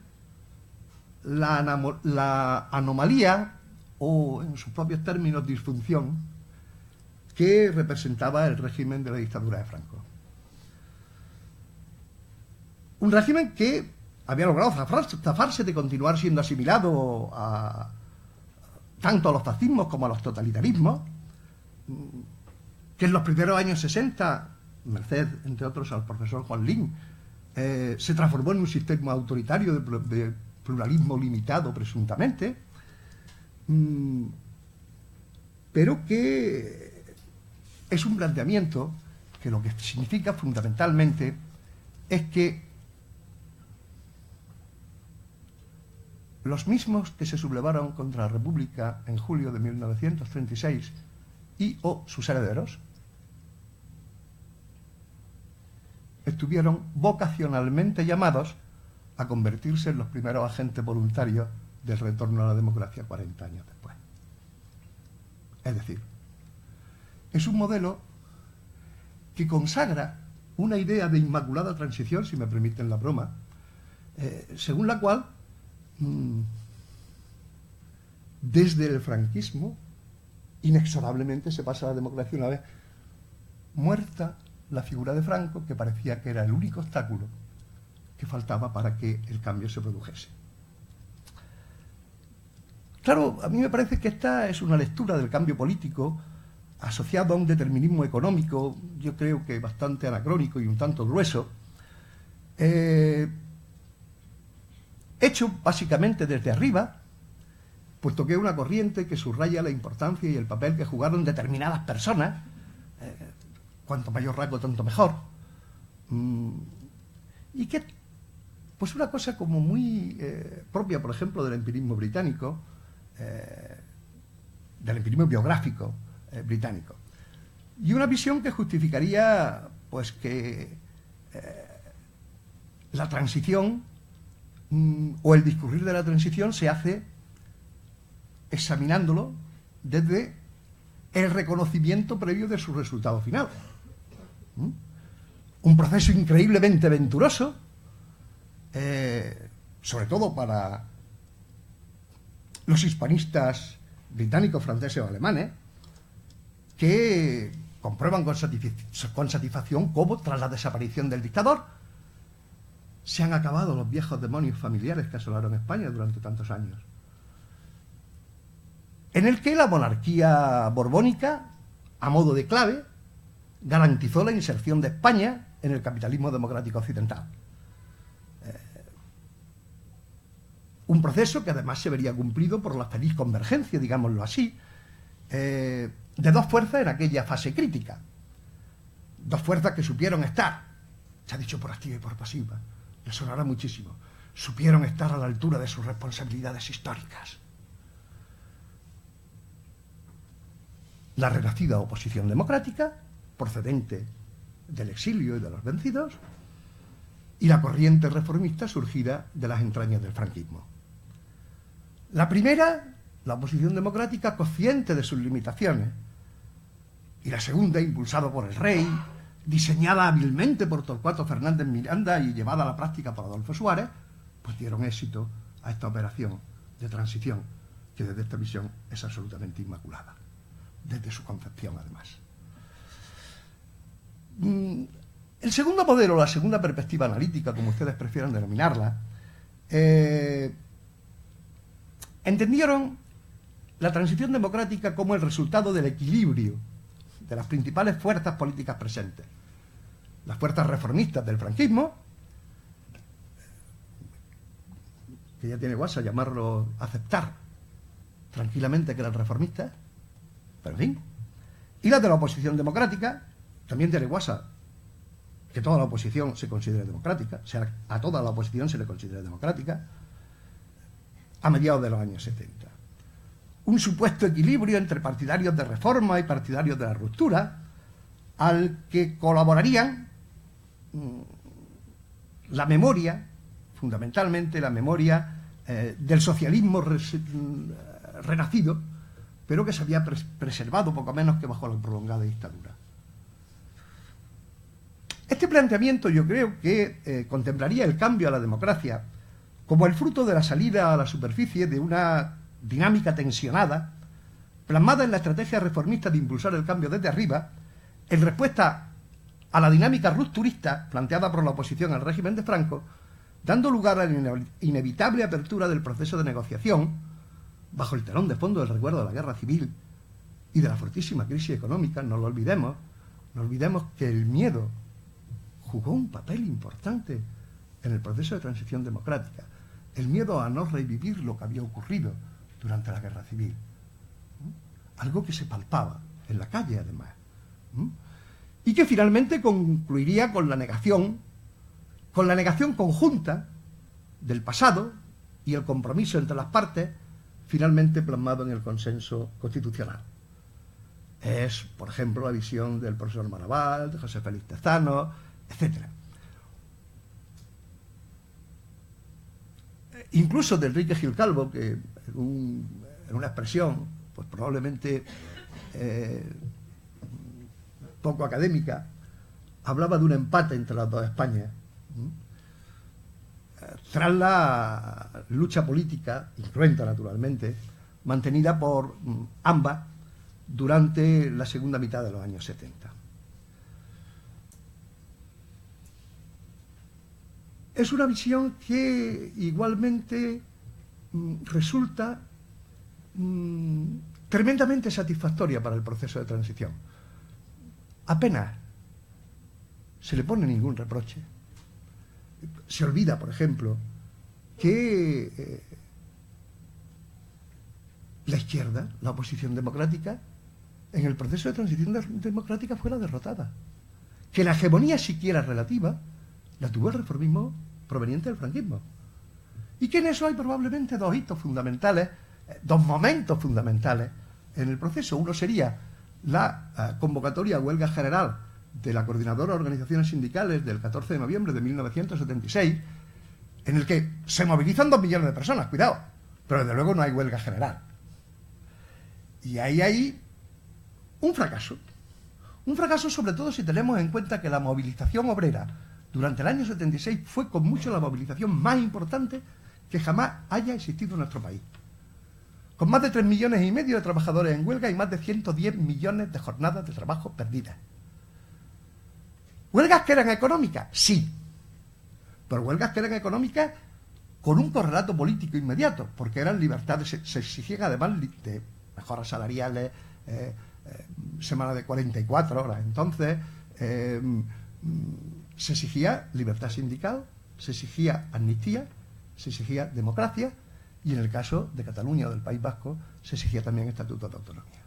la anomalía, o en sus propios términos disfunción, que representaba el régimen de la dictadura de Franco. Un régimen que había logrado zafarse de continuar siendo asimilado tanto a los fascismos como a los totalitarismos, que en los primeros años 60, merced, entre otros, al profesor Juan Lin, se transformó en un sistema autoritario de pluralismo limitado, presuntamente, pero que es un planteamiento que lo que significa fundamentalmente es que los mismos que se sublevaron contra la República en julio de 1936 y o sus herederos estuvieron vocacionalmente llamados a convertirse en los primeros agentes voluntarios del retorno a la democracia 40 años después. Es decir, es un modelo que consagra una idea de inmaculada transición, si me permiten la broma, según la cual desde el franquismo inexorablemente se pasa a la democracia una vez muerta la figura de Franco, que parecía que era el único obstáculo que faltaba para que el cambio se produjese. Claro, a mí me parece que esta es una lectura del cambio político asociado a un determinismo económico, yo creo que bastante anacrónico y un tanto grueso, hecho básicamente desde arriba, puesto que es una corriente que subraya la importancia y el papel que jugaron determinadas personas, cuanto mayor rango tanto mejor, y que, pues una cosa como muy propia, por ejemplo, del empirismo británico, del empirismo biográfico británico, y una visión que justificaría pues que la transición o el discurrir de la transición se hace examinándolo desde el reconocimiento previo de su resultado final. Un proceso increíblemente venturoso, sobre todo para los hispanistas británicos, franceses o alemanes, que comprueban con satisfacción cómo, tras la desaparición del dictador, se han acabado los viejos demonios familiares que asolaron España durante tantos años, en el que la monarquía borbónica, a modo de clave, garantizó la inserción de España en el capitalismo democrático occidental. Un proceso que además se vería cumplido por la feliz convergencia, digámoslo así, de dos fuerzas en aquella fase crítica. Dos fuerzas que supieron estar, se ha dicho por activa y por pasiva, les sonará muchísimo, supieron estar a la altura de sus responsabilidades históricas. La renacida oposición democrática, procedente del exilio y de los vencidos, y la corriente reformista surgida de las entrañas del franquismo. La primera, la oposición democrática, consciente de sus limitaciones, y la segunda, impulsado por el rey, diseñada hábilmente por Torcuato Fernández Miranda y llevada a la práctica por Adolfo Suárez, pues dieron éxito a esta operación de transición, que desde esta visión es absolutamente inmaculada, desde su concepción además. El segundo modelo, la segunda perspectiva analítica, como ustedes prefieran denominarla, entendieron la transición democrática como el resultado del equilibrio de las principales fuerzas políticas presentes. Las fuerzas reformistas del franquismo, que ya tiene guasa llamarlo, aceptar tranquilamente que eran reformistas, pero en fin, y las de la oposición democrática, también tiene guasa que toda la oposición se considere democrática, o sea, a toda la oposición se le considera democrática, a mediados de los años 70. Un supuesto equilibrio entre partidarios de reforma y partidarios de la ruptura, al que colaborarían la memoria, fundamentalmente la memoria del socialismo renacido, pero que se había preservado poco menos que bajo la prolongada dictadura. Este planteamiento yo creo que contemplaría el cambio a la democracia como el fruto de la salida a la superficie de una dinámica tensionada, plasmada en la estrategia reformista de impulsar el cambio desde arriba, en respuesta a la dinámica rupturista planteada por la oposición al régimen de Franco, dando lugar a la inevitable apertura del proceso de negociación, bajo el telón de fondo del recuerdo de la guerra civil y de la fortísima crisis económica. No lo olvidemos, no olvidemos que el miedo jugó un papel importante en el proceso de transición democrática, el miedo a no revivir lo que había ocurrido durante la guerra civil, algo que se palpaba en la calle además, y que finalmente concluiría con la negación conjunta del pasado y el compromiso entre las partes, finalmente plasmado en el consenso constitucional. Es, por ejemplo, la visión del profesor Maraval, de José Félix Tezano, etc. Incluso de Enrique Gil Calvo, que en una expresión pues probablemente poco académica, hablaba de un empate entre las dos Españas. Tras la lucha política, incruenta naturalmente, mantenida por ambas durante la segunda mitad de los años 70. Es una visión que igualmente resulta tremendamente satisfactoria para el proceso de transición. Apenas se le pone ningún reproche. Se olvida, por ejemplo, que la izquierda, la oposición democrática, en el proceso de transición democrática fue la derrotada. Que la hegemonía siquiera relativa la tuvo el reformismo proveniente del franquismo. Y que en eso hay probablemente dos hitos fundamentales, dos momentos fundamentales en el proceso. Uno sería la convocatoria a huelga general de la Coordinadora de Organizaciones Sindicales del 14 de noviembre de 1976, en el que se movilizan 2 millones de personas, cuidado, pero desde luego no hay huelga general. Y ahí hay un fracaso sobre todo si tenemos en cuenta que la movilización obrera durante el año 76 fue con mucho la movilización más importante que jamás haya existido en nuestro país. Con más de 3,5 millones de trabajadores en huelga y más de 110 millones de jornadas de trabajo perdidas. ¿Huelgas que eran económicas? Sí. Pero huelgas que eran económicas con un correlato político inmediato, porque eran libertades, se exigían además de mejoras salariales, semana de 44 horas. Entonces, se exigía libertad sindical, se exigía amnistía, se exigía democracia, y en el caso de Cataluña o del País Vasco se exigía también estatuto de autonomía.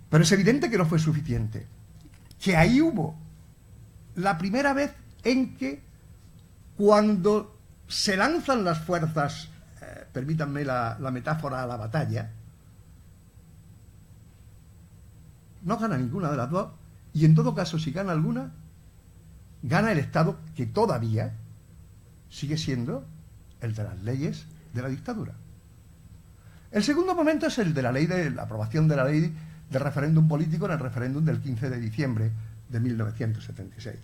Pero es evidente que no fue suficiente, que ahí hubo la primera vez en que, cuando se lanzan las fuerzas, permítanme la metáfora, a la batalla, no gana ninguna de las dos, y en todo caso, si gana alguna, gana el Estado, que todavía sigue siendo el de las leyes de la dictadura. El segundo momento es el de la aprobación de la ley del referéndum político en el referéndum del 15 de diciembre de 1976.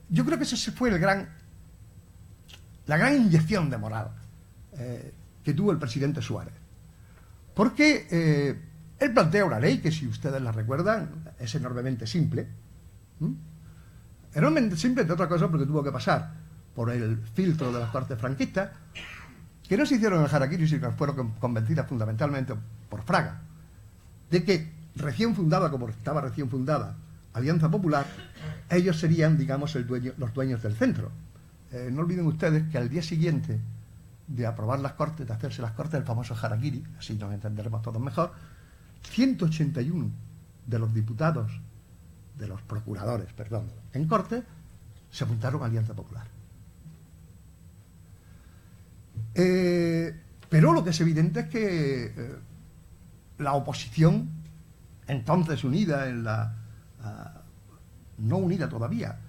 Yo creo que ese fue la gran inyección de moral que tuvo el presidente Suárez. Porque él plantea una ley que, si ustedes la recuerdan, es enormemente simple. Enormemente simple, entre otras cosas, porque tuvo que pasar por el filtro de las Cortes franquistas, que no se hicieron en el harakiri, sino que fueron convencidas fundamentalmente por Fraga, de que recién fundada, como estaba recién fundada, Alianza Popular, ellos serían, digamos, los dueños del centro. No olviden ustedes que al día siguiente de aprobar las Cortes, de hacerse las Cortes, el famoso harakiri, así nos entenderemos todos mejor, 181 de los diputados, de los procuradores, perdón, en Cortes, se apuntaron a Alianza Popular. Pero lo que es evidente es que la oposición, entonces unida no unida todavía,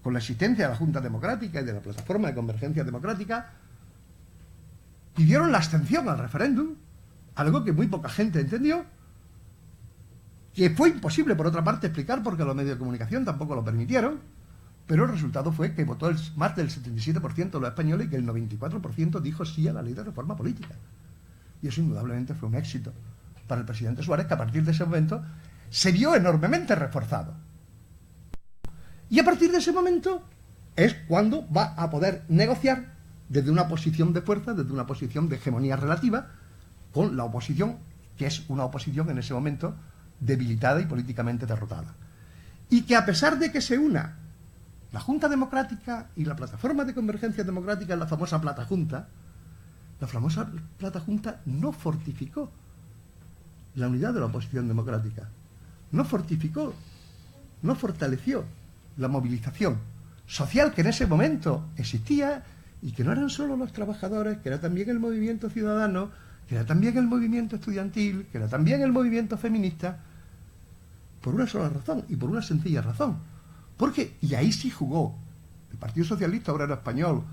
con la existencia de la Junta Democrática y de la Plataforma de Convergencia Democrática, pidieron la abstención al referéndum, algo que muy poca gente entendió, que fue imposible, por otra parte, explicar porque los medios de comunicación tampoco lo permitieron, pero el resultado fue que votó más del 77% de los españoles y que el 94% dijo sí a la ley de reforma política. Y eso indudablemente fue un éxito para el presidente Suárez, que a partir de ese momento se vio enormemente reforzado. Y a partir de ese momento es cuando va a poder negociar desde una posición de fuerza, desde una posición de hegemonía relativa, con la oposición, que es una oposición en ese momento debilitada y políticamente derrotada. Y que, a pesar de que se una la Junta Democrática y la Plataforma de Convergencia Democrática en la famosa Plata Junta no fortificó la unidad de la oposición democrática, no fortificó, no fortaleció la movilización social que en ese momento existía y que no eran solo los trabajadores, que era también el movimiento ciudadano, que era también el movimiento estudiantil, que era también el movimiento feminista, por una sola razón y por una sencilla razón. Porque, y ahí sí jugó el Partido Socialista Obrero Español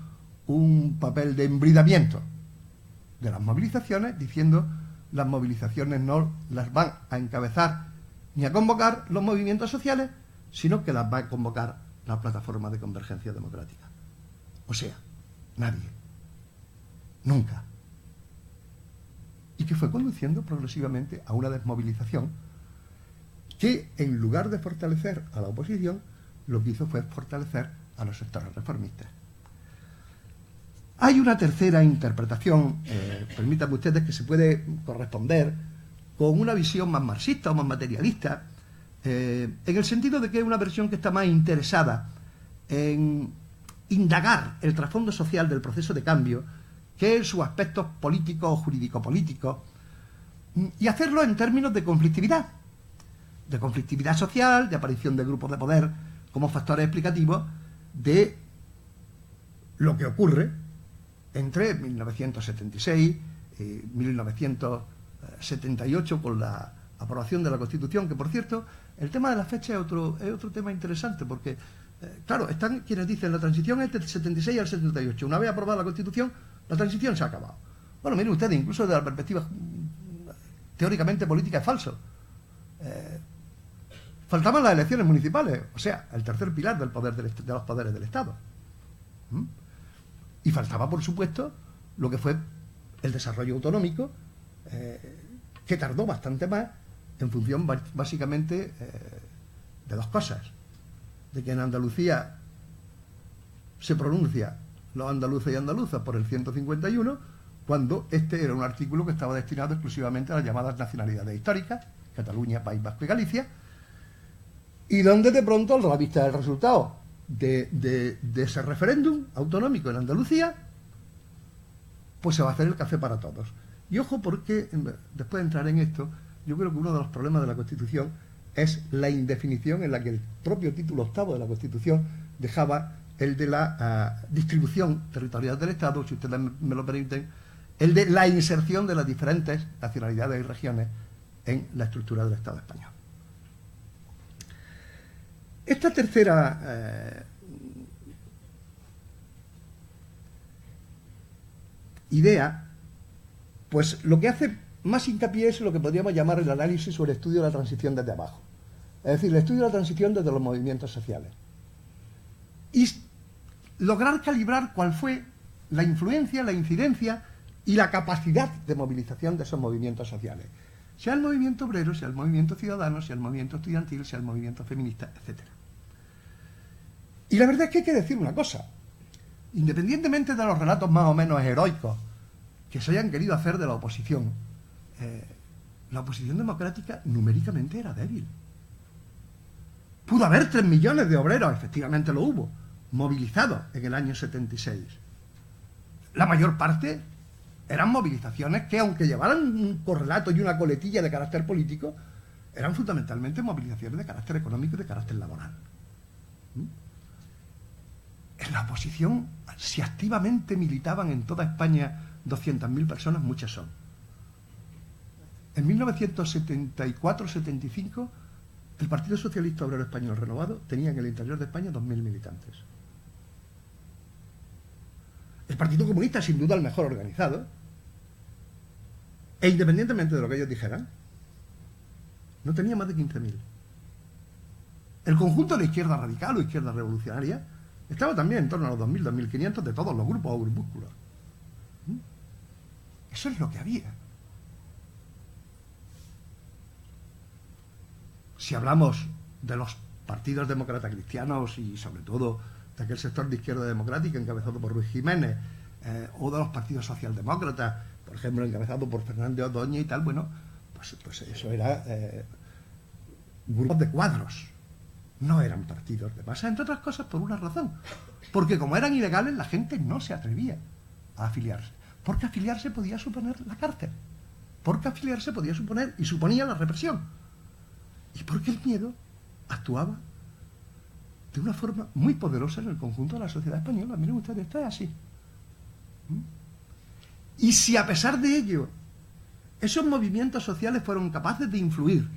un papel de embridamiento de las movilizaciones, diciendo las movilizaciones no las van a encabezar ni a convocar los movimientos sociales, sino que las va a convocar la Plataforma de Convergencia Democrática. O sea, nadie. Nunca. Y que fue conduciendo progresivamente a una desmovilización que, en lugar de fortalecer a la oposición, lo que hizo fue fortalecer a los sectores reformistas. Hay una tercera interpretación, permítanme ustedes, que se puede corresponder con una visión más marxista o más materialista, en el sentido de que es una versión que está más interesada en indagar el trasfondo social del proceso de cambio que en sus aspectos políticos o jurídico-políticos, y hacerlo en términos de conflictividad social, de aparición de grupos de poder como factores explicativos de lo que ocurre entre 1976 y 1978 con la aprobación de la Constitución, que, por cierto, el tema de la fecha es otro tema interesante, porque, claro, están quienes dicen la transición es del 76 al 78. Una vez aprobada la Constitución, la transición se ha acabado. Bueno, miren ustedes, incluso desde la perspectiva teóricamente política es falso. Faltaban las elecciones municipales, o sea, el tercer pilar del poder de los poderes del Estado. Y faltaba, por supuesto, lo que fue el desarrollo autonómico, que tardó bastante más, en función básicamente de dos cosas. De que en Andalucía se pronuncia los andaluces y andaluzas por el 151, cuando este era un artículo que estaba destinado exclusivamente a las llamadas nacionalidades históricas, Cataluña, País Vasco y Galicia, y donde de pronto, a la vista del resultado de ese referéndum autonómico en Andalucía, pues se va a hacer el café para todos. Y ojo, porque después de entrar en esto, yo creo que uno de los problemas de la Constitución es la indefinición en la que el propio título octavo de la Constitución dejaba el de la distribución territorial del Estado, si ustedes me lo permiten, el de la inserción de las diferentes nacionalidades y regiones en la estructura del Estado español. Esta tercera idea, pues lo que hace más hincapié es lo que podríamos llamar el análisis o el estudio de la transición desde abajo. Es decir, el estudio de la transición desde los movimientos sociales. Y lograr calibrar cuál fue la influencia, la incidencia y la capacidad de movilización de esos movimientos sociales. Sea el movimiento obrero, sea el movimiento ciudadano, sea el movimiento estudiantil, sea el movimiento feminista, etc. Y la verdad es que hay que decir una cosa. Independientemente de los relatos más o menos heroicos que se hayan querido hacer de la oposición democrática numéricamente era débil. Pudo haber 3 millones de obreros, efectivamente lo hubo, movilizados en el año 76. La mayor parte eran movilizaciones que, aunque llevaran un correlato y una coletilla de carácter político, eran fundamentalmente movilizaciones de carácter económico y de carácter laboral. En la oposición, si activamente militaban en toda España 200.000 personas, muchas son. En 1974-75, el Partido Socialista Obrero Español Renovado tenía en el interior de España 2.000 militantes. El Partido Comunista, sin duda el mejor organizado, e independientemente de lo que ellos dijeran, no tenía más de 15.000. El conjunto de la izquierda radical o izquierda revolucionaria estaba también en torno a los 2.000, 2.500 de todos los grupos o grupúsculos. Eso es lo que había. Si hablamos de los partidos demócratas cristianos y sobre todo de aquel sector de izquierda democrática encabezado por Ruiz Jiménez, o de los partidos socialdemócratas, por ejemplo, encabezado por Fernández Ordóñez y tal, bueno, pues eso era grupos de cuadros, no eran partidos de masa, entre otras cosas por una razón, porque como eran ilegales la gente no se atrevía a afiliarse, porque afiliarse podía suponer la cárcel, porque afiliarse podía suponer y suponía la represión, y porque el miedo actuaba de una forma muy poderosa en el conjunto de la sociedad española. Miren ustedes, esto es así. Y si a pesar de ello esos movimientos sociales fueron capaces de influir,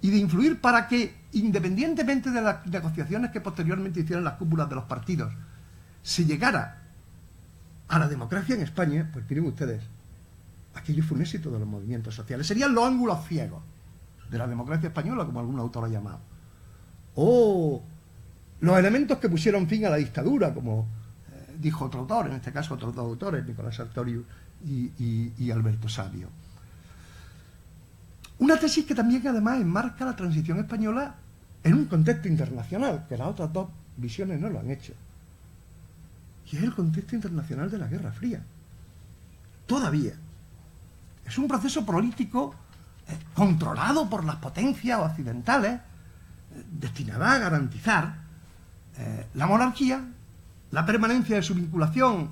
y de influir para que, independientemente de las negociaciones que posteriormente hicieron las cúpulas de los partidos, se llegara a la democracia en España, pues miren ustedes, aquello fue un éxito de los movimientos sociales. Serían los ángulos ciegos de la democracia española, como algún autor ha llamado. O los elementos que pusieron fin a la dictadura, como dijo otro autor, en este caso otros dos autores, Nicolás Sartorius y Alberto Sabio. Una tesis que también además enmarca la transición española en un contexto internacional, que las otras dos visiones no lo han hecho. Y es el contexto internacional de la Guerra Fría. Todavía. Es un proceso político controlado por las potencias occidentales, destinada a garantizar la monarquía, la permanencia de su vinculación,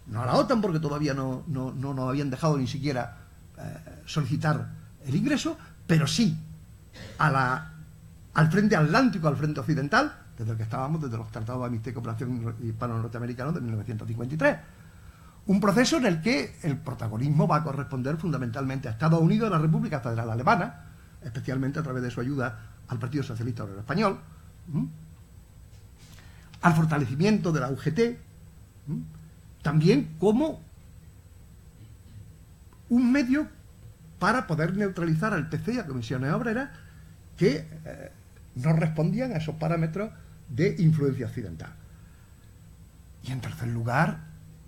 no a la OTAN, porque todavía no nos habían dejado ni siquiera solicitar el ingreso, pero sí al frente atlántico, al frente occidental, desde el que estábamos, desde los tratados de amistad y cooperación hispano-norteamericanos de 1953. Un proceso en el que el protagonismo va a corresponder fundamentalmente a Estados Unidos y a la República Federal Alemana, especialmente a través de su ayuda al Partido Socialista Obrero Español, al fortalecimiento de la UGT, también como un medio para poder neutralizar al PC y a comisiones obreras que no respondían a esos parámetros de influencia occidental. Y en tercer lugar,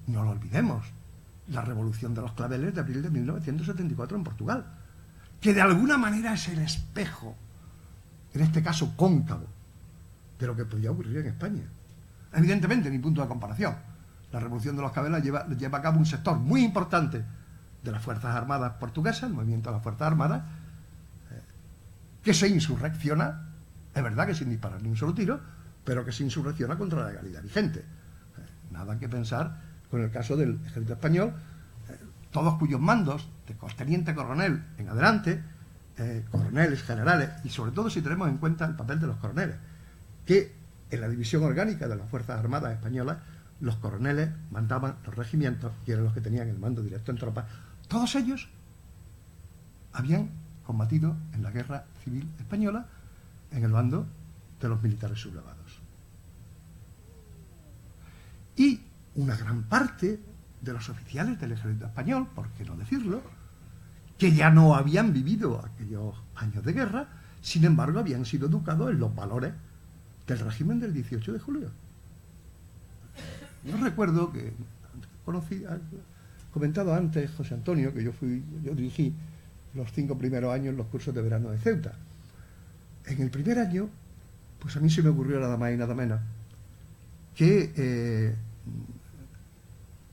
no lo olvidemos, la Revolución de los Claveles de abril de 1974 en Portugal, que de alguna manera es el espejo, en este caso cóncavo, de lo que podía ocurrir en España. Evidentemente, ni punto de comparación. La Revolución de los Claveles lleva a cabo un sector muy importante de las Fuerzas Armadas portuguesas, el movimiento de las Fuerzas Armadas, que se insurrecciona, es verdad que sin disparar ni un solo tiro, pero que se insurrecciona contra la legalidad vigente. Nada que pensar con el caso del ejército español, todos cuyos mandos, de teniente coronel en adelante, coroneles, generales, y sobre todo si tenemos en cuenta el papel de los coroneles, que en la división orgánica de las Fuerzas Armadas españolas, los coroneles mandaban los regimientos y eran los que tenían el mando directo en tropas. Todos ellos habían combatido en la Guerra Civil Española en el bando de los militares sublevados. Y una gran parte de los oficiales del ejército español, por qué no decirlo, que ya no habían vivido aquellos años de guerra, sin embargo habían sido educados en los valores del régimen del 18 de julio. Yo recuerdo que comentado antes José Antonio, que yo dirigí los 5 primeros años los cursos de verano de Ceuta. En el primer año, pues a mí se me ocurrió nada más y nada menos que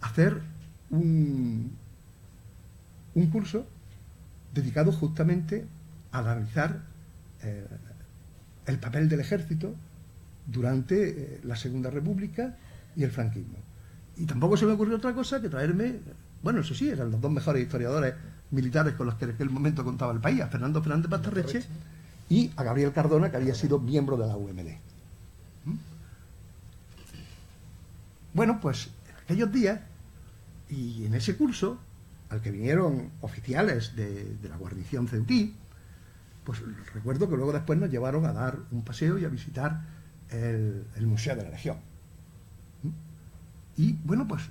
hacer un curso dedicado justamente a analizar el papel del ejército durante la Segunda República y el franquismo. Y tampoco se me ocurrió otra cosa que traerme, bueno, eso sí, eran los 2 mejores historiadores militares con los que en aquel momento contaba el país, a Fernando Fernández Basterreche y a Gabriel Cardona, que había sido miembro de la UMD. Bueno, pues en aquellos días y en ese curso, al que vinieron oficiales de la guarnición ceutí, pues recuerdo que luego después nos llevaron a dar un paseo y a visitar el Museo de la Legión. Y bueno, pues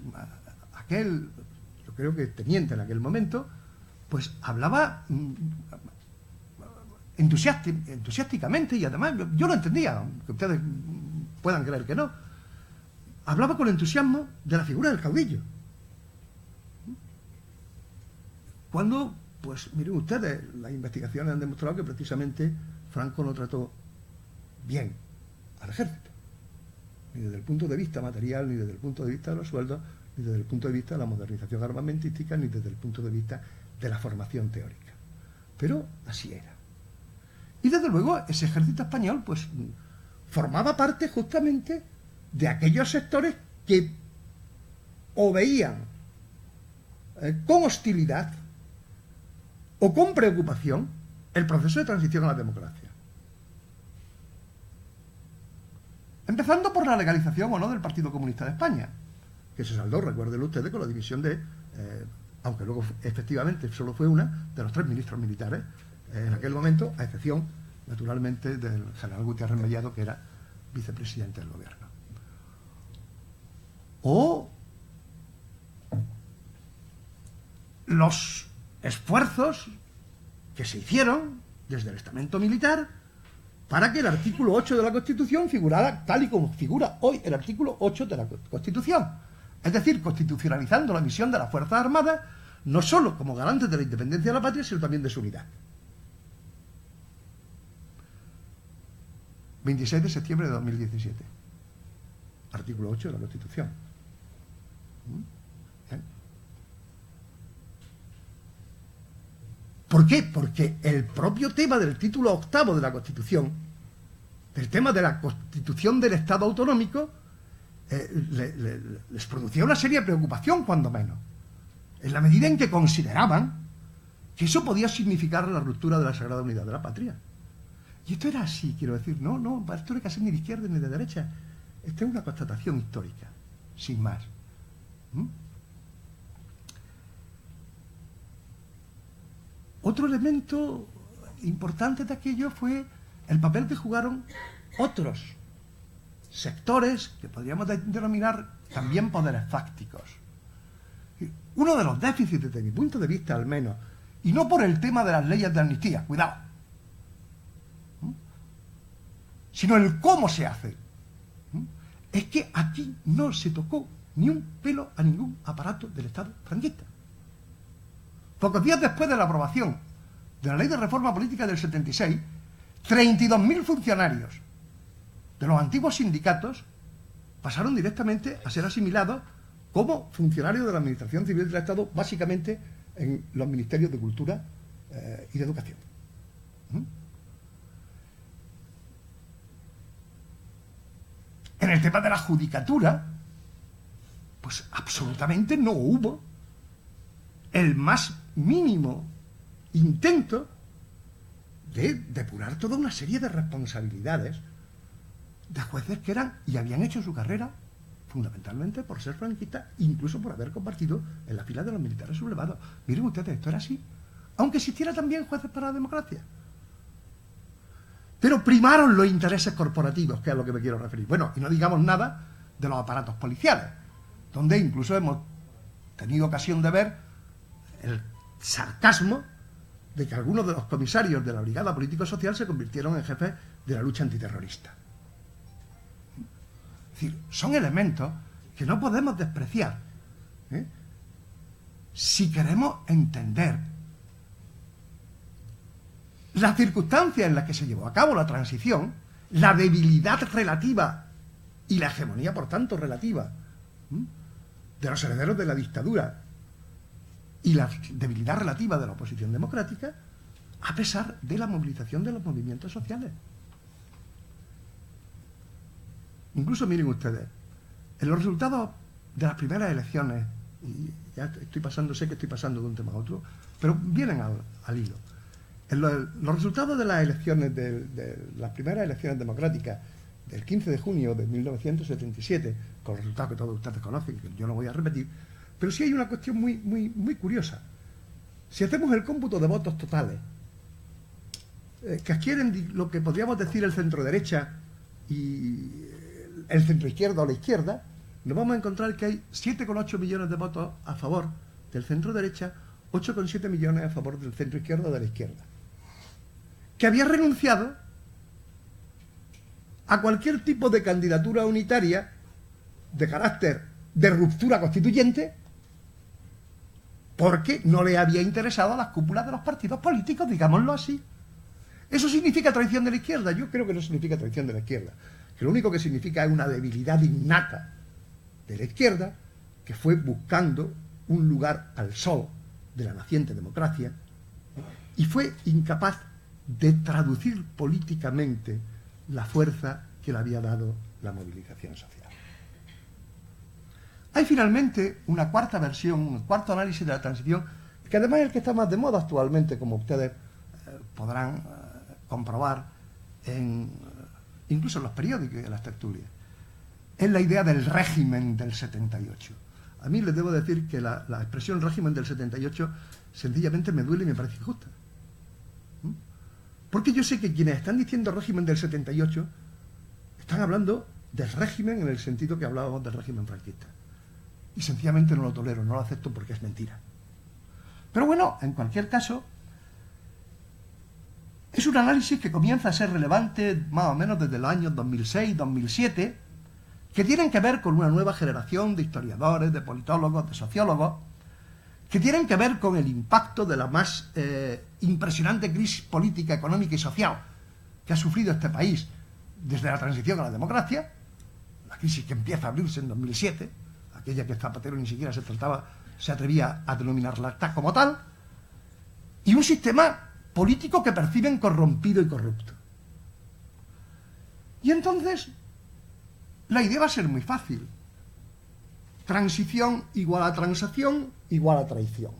aquel, yo creo que teniente en aquel momento, pues hablaba entusiásticamente, y además yo lo entendía, aunque ustedes puedan creer que no. Hablaba con entusiasmo de la figura del caudillo. Cuando, pues miren ustedes, las investigaciones han demostrado que precisamente Franco no trató bien al ejército, ni desde el punto de vista material, ni desde el punto de vista de los sueldos, ni desde el punto de vista de la modernización armamentística, ni desde el punto de vista de la formación teórica. Pero así era. Y desde luego ese ejército español pues formaba parte justamente de aquellos sectores que o veían con hostilidad o con preocupación el proceso de transición a la democracia. Empezando por la legalización o no del Partido Comunista de España, que se saldó, recuerden ustedes, con la división de, aunque luego efectivamente solo fue una, de los 3 ministros militares en aquel momento, a excepción, naturalmente, del general Gutiérrez Mellado, que era vicepresidente del gobierno. O los esfuerzos que se hicieron desde el estamento militar para que el artículo 8 de la Constitución figurara tal y como figura hoy el artículo 8 de la Constitución. Es decir, constitucionalizando la misión de las Fuerzas Armadas, no solo como garantes de la independencia de la patria, sino también de su unidad. 26 de septiembre de 2017. Artículo 8 de la Constitución. ¿Bien? ¿Por qué? Porque el propio tema del título 8 de la Constitución, del tema de la constitución del Estado autonómico, les producía una seria preocupación, cuando menos, en la medida en que consideraban que eso podía significar la ruptura de la sagrada unidad de la patria. Y esto era así, quiero decir, no, esto no hay que ser ni de izquierda ni de derecha. Esta es una constatación histórica, sin más. Otro elemento importante de aquello fue el papel que jugaron otros sectores que podríamos denominar también poderes fácticos. Uno de los déficits, desde mi punto de vista al menos, y no por el tema de las leyes de amnistía, cuidado, sino el cómo se hace, es que aquí no se tocó ni un pelo a ningún aparato del Estado franquista. Pocos días después de la aprobación de la Ley de Reforma Política del 76, 32.000 funcionarios de los antiguos sindicatos pasaron directamente a ser asimilados como funcionarios de la Administración Civil del Estado, básicamente en los ministerios de Cultura y de Educación. En el tema de la judicatura, pues absolutamente no hubo el más mínimo intento de depurar toda una serie de responsabilidades de jueces que eran y habían hecho su carrera fundamentalmente por ser franquistas, incluso por haber compartido en la fila de los militares sublevados. Miren ustedes, esto era así, aunque existiera también jueces para la democracia. Pero primaron los intereses corporativos, que es a lo que me quiero referir. Bueno, y no digamos nada de los aparatos policiales, donde incluso hemos tenido ocasión de ver el sarcasmo de que algunos de los comisarios de la Brigada Político-Social se convirtieron en jefes de la lucha antiterrorista. Es decir, son elementos que no podemos despreciar, ¿eh? Si queremos entender las circunstancias en las que se llevó a cabo la transición, la debilidad relativa y la hegemonía, por tanto, relativa de los herederos de la dictadura y la debilidad relativa de la oposición democrática, a pesar de la movilización de los movimientos sociales. Incluso miren ustedes, en los resultados de las primeras elecciones, y ya sé que estoy pasando de un tema a otro, pero vienen al hilo. En los resultados de las elecciones, de las primeras elecciones democráticas del 15 de junio de 1977, con los resultados que todos ustedes conocen, que yo no voy a repetir, pero sí hay una cuestión muy curiosa. Si hacemos el cómputo de votos totales, que adquieren lo que podríamos decir el centro-derecha y el centro-izquierda o la izquierda, nos vamos a encontrar que hay 7,8 millones de votos a favor del centro-derecha, 8,7 millones a favor del centro-izquierda o de la izquierda, que había renunciado a cualquier tipo de candidatura unitaria de carácter de ruptura constituyente porque no le había interesado a las cúpulas de los partidos políticos, digámoslo así. ¿Eso significa traición de la izquierda? Yo creo que no significa traición de la izquierda, que lo único que significa es una debilidad innata de la izquierda, que fue buscando un lugar al sol de la naciente democracia y fue incapaz de traducir políticamente la fuerza que le había dado la movilización social. Hay finalmente una cuarta versión, un cuarto análisis de la transición, que además es el que está más de moda actualmente, como ustedes podrán comprobar incluso en los periódicos y en las tertulias. Es la idea del régimen del 78. A mí les debo decir que la expresión régimen del 78 sencillamente me duele y me parece injusta. Porque yo sé que quienes están diciendo régimen del 78 están hablando del régimen en el sentido que hablábamos del régimen franquista. Y sencillamente no lo tolero, no lo acepto porque es mentira. Pero bueno, en cualquier caso, es un análisis que comienza a ser relevante más o menos desde los años 2006-2007, que tienen que ver con una nueva generación de historiadores, de politólogos, de sociólogos, que tienen que ver con el impacto de la más impresionante crisis política, económica y social que ha sufrido este país desde la transición a la democracia, la crisis que empieza a abrirse en 2007, aquella que Zapatero ni siquiera se atrevía a denominarla como tal, y un sistema político que perciben corrompido y corrupto. Y entonces la idea va a ser muy fácil. Transición igual a transacción igual a traición.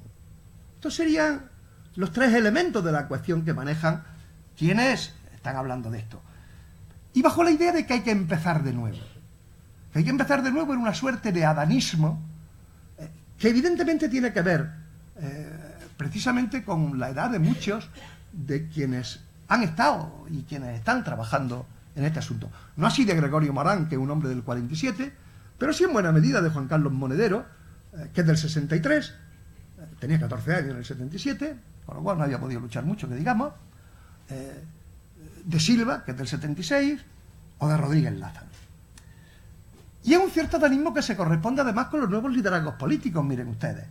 Estos serían los tres elementos de la ecuación que manejan quienes están hablando de esto. Y bajo la idea de que hay que empezar de nuevo. Que hay que empezar de nuevo en una suerte de adanismo que evidentemente tiene que ver precisamente con la edad de muchos de quienes han estado y quienes están trabajando en este asunto. No así de Gregorio Morán, que es un hombre del 47, pero sí en buena medida de Juan Carlos Monedero, que es del 63, tenía 14 años en el 77, con lo cual no había podido luchar mucho, que digamos, de Silva, que es del 76, o de Rodríguez Lázaro. Y es un cierto adanismo que se corresponde además con los nuevos liderazgos políticos, miren ustedes.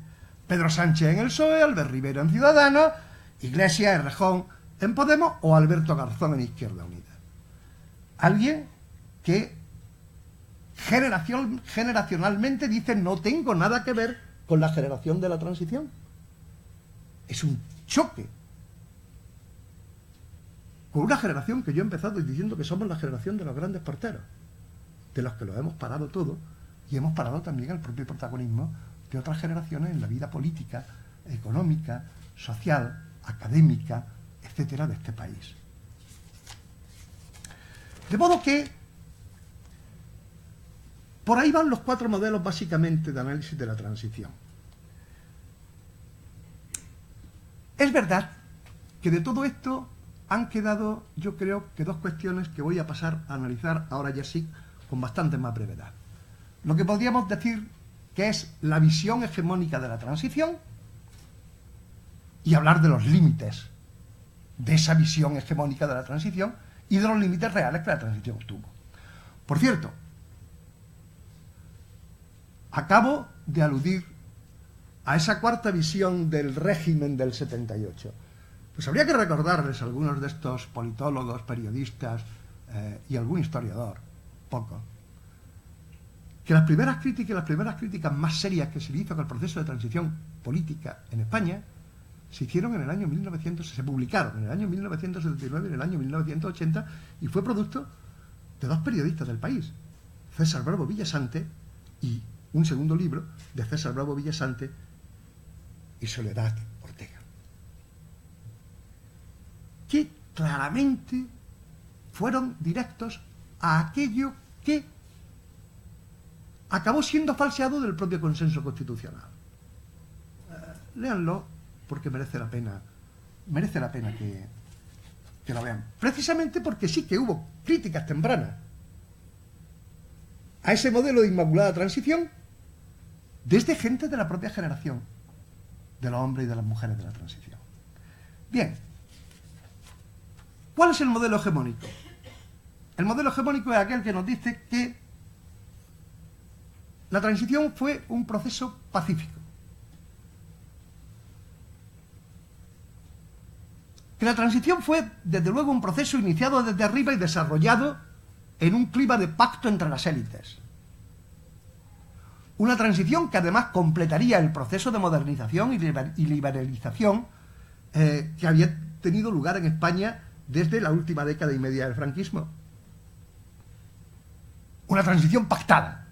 Pedro Sánchez en el PSOE, Albert Rivera en Ciudadanos, Iglesias, Errejón en Podemos o Alberto Garzón en Izquierda Unida. Alguien que generacionalmente dice no tengo nada que ver con la generación de la transición. Es un choque con una generación que yo he empezado diciendo que somos la generación de los grandes porteros, de los que lo hemos parado todo y hemos parado también el propio protagonismo de otras generaciones en la vida política, económica, social, académica, etcétera, de este país. De modo que por ahí van los cuatro modelos básicamente de análisis de la transición. Es verdad que de todo esto han quedado, yo creo, que dos cuestiones que voy a pasar a analizar ahora ya sí con bastante más brevedad. Lo que podríamos decir que es la visión hegemónica de la transición y hablar de los límites de esa visión hegemónica de la transición y de los límites reales que la transición tuvo. Por cierto, acabo de aludir a esa cuarta visión del régimen del 78. Pues habría que recordarles a algunos de estos politólogos, periodistas y algún historiador, poco, que las primeras críticas más serias que se le hizo al proceso de transición política en España se hicieron en el año 1900, se publicaron en el año 1979 y en el año 1980, y fue producto de dos periodistas del país, César Bravo Villasante, y un segundo libro de César Bravo Villasante y Soledad Ortega, que claramente fueron directos a aquello que acabó siendo falseado del propio consenso constitucional. Léanlo, porque merece la pena que lo vean. Precisamente porque sí que hubo críticas tempranas a ese modelo de inmaculada transición desde gente de la propia generación de los hombres y de las mujeres de la transición. Bien, ¿cuál es el modelo hegemónico? El modelo hegemónico es aquel que nos dice que la transición fue un proceso pacífico, que la transición fue, desde luego, un proceso iniciado desde arriba y desarrollado en un clima de pacto entre las élites. Una transición que además completaría el proceso de modernización y liberalización que había tenido lugar en España desde la última década y media del franquismo. Una transición pactada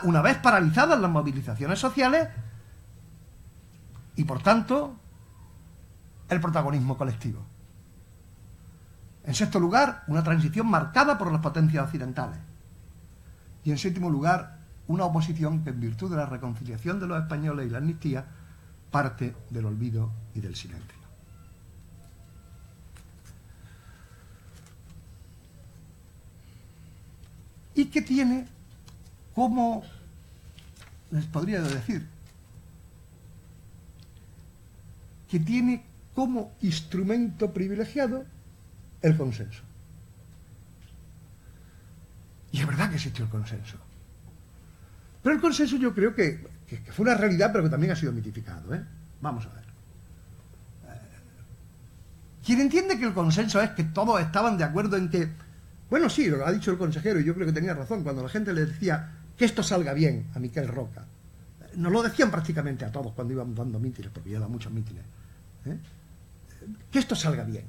una vez paralizadas las movilizaciones sociales y, por tanto, el protagonismo colectivo. En sexto lugar, una transición marcada por las potencias occidentales. Y en séptimo lugar, una oposición que, en virtud de la reconciliación de los españoles y la amnistía, parte del olvido y del silencio. Y que tiene, como les podría decir, que tiene como instrumento privilegiado el consenso. Y es verdad que existió el consenso. Pero el consenso yo creo que fue una realidad, pero que también ha sido mitificado, ¿eh? Vamos a ver. Quien entiende que el consenso es que todos estaban de acuerdo en que, bueno, sí, lo ha dicho el consejero, y yo creo que tenía razón, cuando la gente le decía que esto salga bien a Miquel Roca. Nos lo decían prácticamente a todos cuando íbamos dando mítines, porque yo he dado muchos mítines. Que esto salga bien.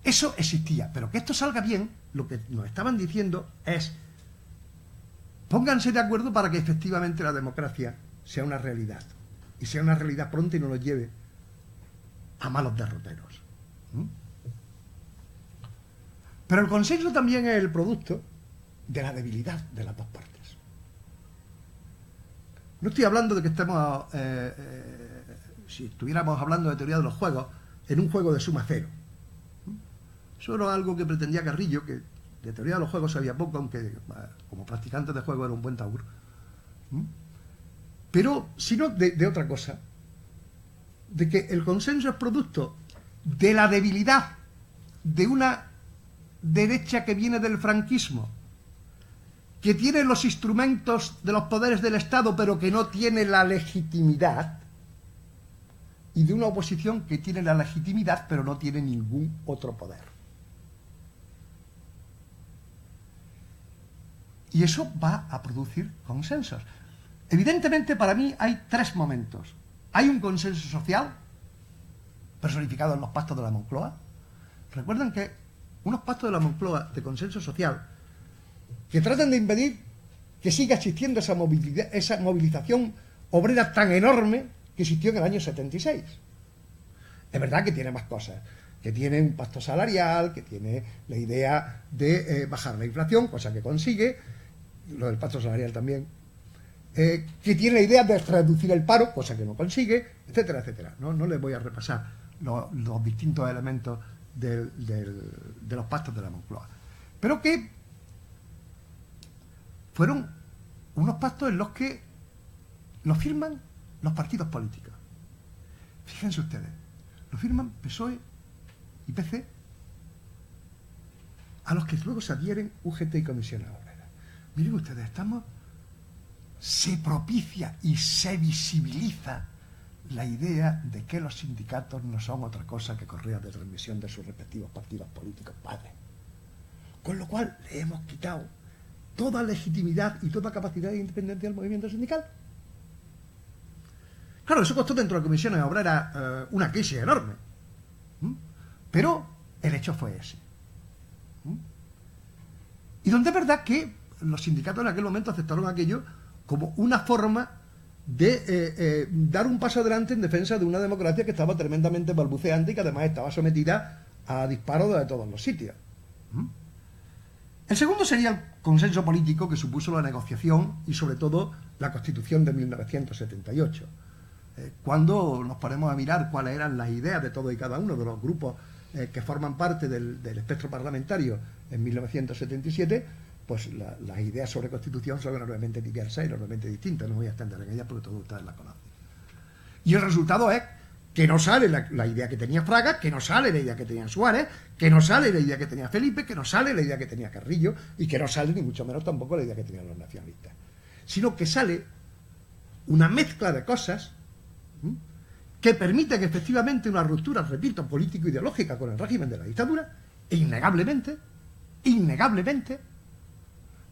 Eso existía, pero que esto salga bien, lo que nos estaban diciendo es: pónganse de acuerdo para que efectivamente la democracia sea una realidad, y sea una realidad pronta y no nos lleve a malos derroteros. Pero el consenso también es el producto de la debilidad de las dos partes. No estoy hablando de que estemos, si estuviéramos hablando de teoría de los juegos, en un juego de suma cero. Eso era algo que pretendía Carrillo, que de teoría de los juegos sabía poco, aunque como practicante de juego era un buen taur. Pero, sino de otra cosa, de que el consenso es producto de la debilidad de una derecha que viene del franquismo, que tiene los instrumentos de los poderes del Estado pero que no tiene la legitimidad, y de una oposición que tiene la legitimidad pero no tiene ningún otro poder. Y eso va a producir consensos. Evidentemente, para mí hay tres momentos. Hay un consenso social, personificado en los pactos de la Moncloa. Recuerden que unos pactos de la Moncloa de consenso social que tratan de impedir que siga existiendo esa movilización obrera tan enorme que existió en el año 76. Es verdad que tiene más cosas, que tiene un pacto salarial, que tiene la idea de bajar la inflación, cosa que consigue, lo del pacto salarial también, que tiene la idea de reducir el paro, cosa que no consigue, etcétera, etcétera. No les voy a repasar los distintos elementos de los pactos de la Moncloa, pero que fueron unos pactos en los que lo firman los partidos políticos. Fíjense ustedes, lo firman PSOE y PC, a los que luego se adhieren UGT y Comisiones Obreras. Miren ustedes, se propicia y se visibiliza la idea de que los sindicatos no son otra cosa que correas de transmisión de sus respectivos partidos políticos padres. Con lo cual le hemos quitado toda legitimidad y toda capacidad de independencia al movimiento sindical. Claro, eso costó dentro de las comisiones obreras una crisis enorme. Pero el hecho fue ese. Y donde es verdad que los sindicatos en aquel momento aceptaron aquello como una forma de dar un paso adelante en defensa de una democracia que estaba tremendamente balbuceante y que además estaba sometida a disparos de todos los sitios. El segundo sería el consenso político que supuso la negociación y sobre todo la Constitución de 1978. Cuando nos ponemos a mirar cuáles eran las ideas de todos y cada uno de los grupos que forman parte del espectro parlamentario en 1977, pues las ideas sobre Constitución son enormemente diversas y enormemente distintas. No voy a extender en ellas porque todos ustedes las conocen. Y el resultado es que no sale la idea que tenía Fraga, que no sale la idea que tenía Suárez, que no sale la idea que tenía Felipe, que no sale la idea que tenía Carrillo y que no sale ni mucho menos tampoco la idea que tenían los nacionalistas. Sino que sale una mezcla de cosas que permite que efectivamente una ruptura, repito, político-ideológica con el régimen de la dictadura, e innegablemente,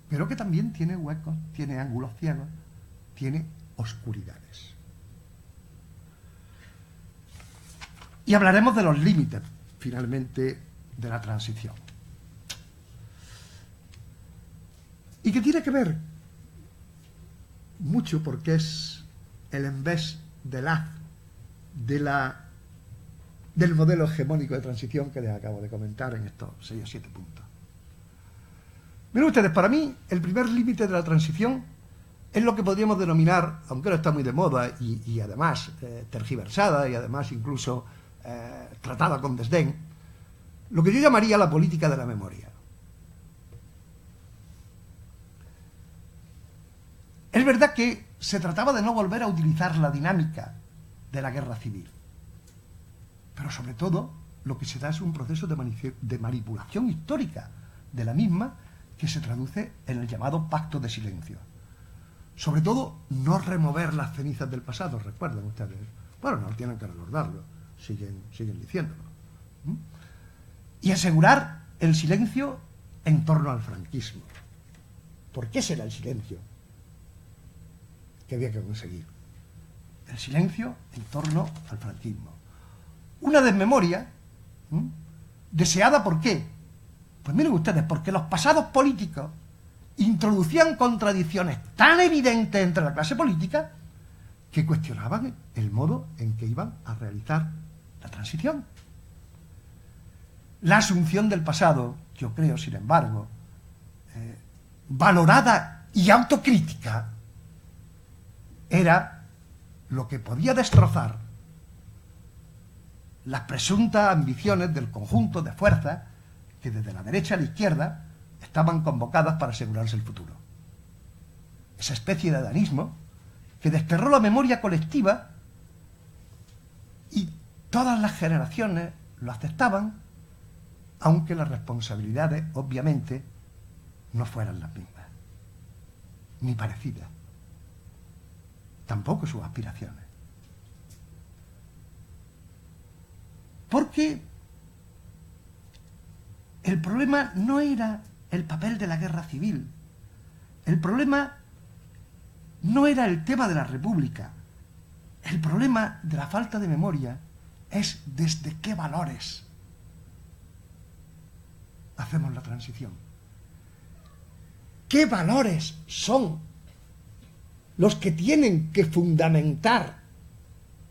pero que también tiene huecos, tiene ángulos ciegos, tiene oscuridades. Y hablaremos de los límites, finalmente, de la transición. Y que tiene que ver mucho porque es el embés del haz del modelo hegemónico de transición que les acabo de comentar en estos 6 o 7 puntos. Miren ustedes, para mí el primer límite de la transición es lo que podríamos denominar, aunque ahora está muy de moda y además tergiversada y además incluso tratada con desdén, lo que yo llamaría la política de la memoria. Es verdad que se trataba de no volver a utilizar la dinámica de la guerra civil, pero sobre todo lo que se da es un proceso de manipulación histórica de la misma que se traduce en el llamado pacto de silencio. Sobre todo, no remover las cenizas del pasado, recuerden ustedes. Bueno, no tienen que recordarlo, siguen diciéndolo. Y asegurar el silencio en torno al franquismo. ¿Por qué será el silencio que había que conseguir? El silencio en torno al franquismo. Una desmemoria deseada, ¿por qué? Pues miren ustedes, porque los pasados políticos introducían contradicciones tan evidentes entre la clase política que cuestionaban el modo en que iban a realizar la transición. La asunción del pasado, yo creo, sin embargo, valorada y autocrítica, era lo que podía destrozar las presuntas ambiciones del conjunto de fuerzas que desde la derecha a la izquierda estaban convocadas para asegurarse el futuro. Esa especie de adanismo que desterró la memoria colectiva y todas las generaciones lo aceptaban, aunque las responsabilidades, obviamente, no fueran las mismas, ni parecidas, tampoco sus aspiraciones. Porque el problema no era el papel de la guerra civil, el problema no era el tema de la República, el problema de la falta de memoria es desde qué valores hacemos la transición. ¿Qué valores son los que tienen que fundamentar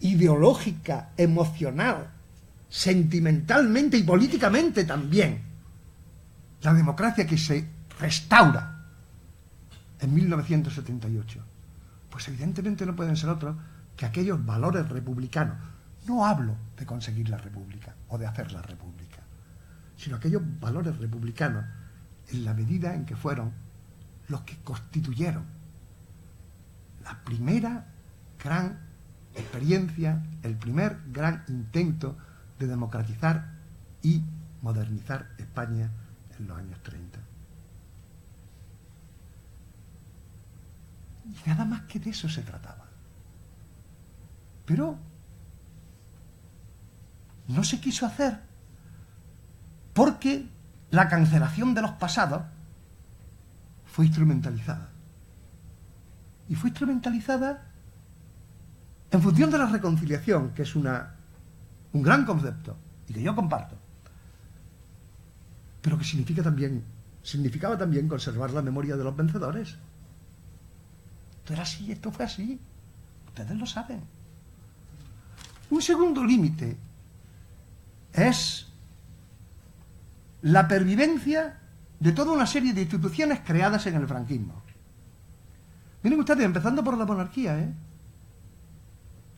ideológica, emocional, sentimentalmente y políticamente también la democracia que se restaura en 1978? Pues evidentemente no pueden ser otros que aquellos valores republicanos. No hablo de conseguir la república o de hacer la república, sino aquellos valores republicanos en la medida en que fueron los que constituyeron la primera gran experiencia, el primer gran intento de democratizar y modernizar España en los años 30. Y nada más que de eso se trataba. Pero no se quiso hacer porque la cancelación de los pasados fue instrumentalizada. Y fue instrumentalizada en función de la reconciliación, que es un gran concepto y que yo comparto, pero que significaba también conservar la memoria de los vencedores. Esto era así, esto fue así. Ustedes lo saben. Un segundo límite es la pervivencia de toda una serie de instituciones creadas en el franquismo. Miren ustedes, empezando por la monarquía,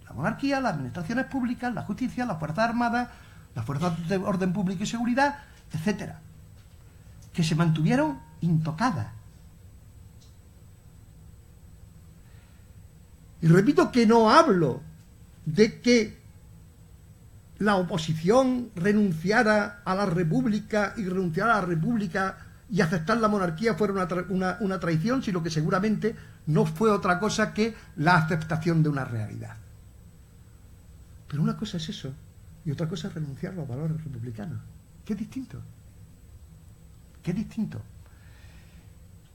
La monarquía, las administraciones públicas, la justicia, las fuerzas armadas, las fuerzas de orden público y seguridad, etcétera, que se mantuvieron intocadas. Y repito que no hablo de que la oposición renunciara a la república y aceptar la monarquía fuera una traición, sino que seguramente no fue otra cosa que la aceptación de una realidad. Pero una cosa es eso y otra cosa es renunciar a los valores republicanos. ¿Qué distinto? ¿Qué distinto?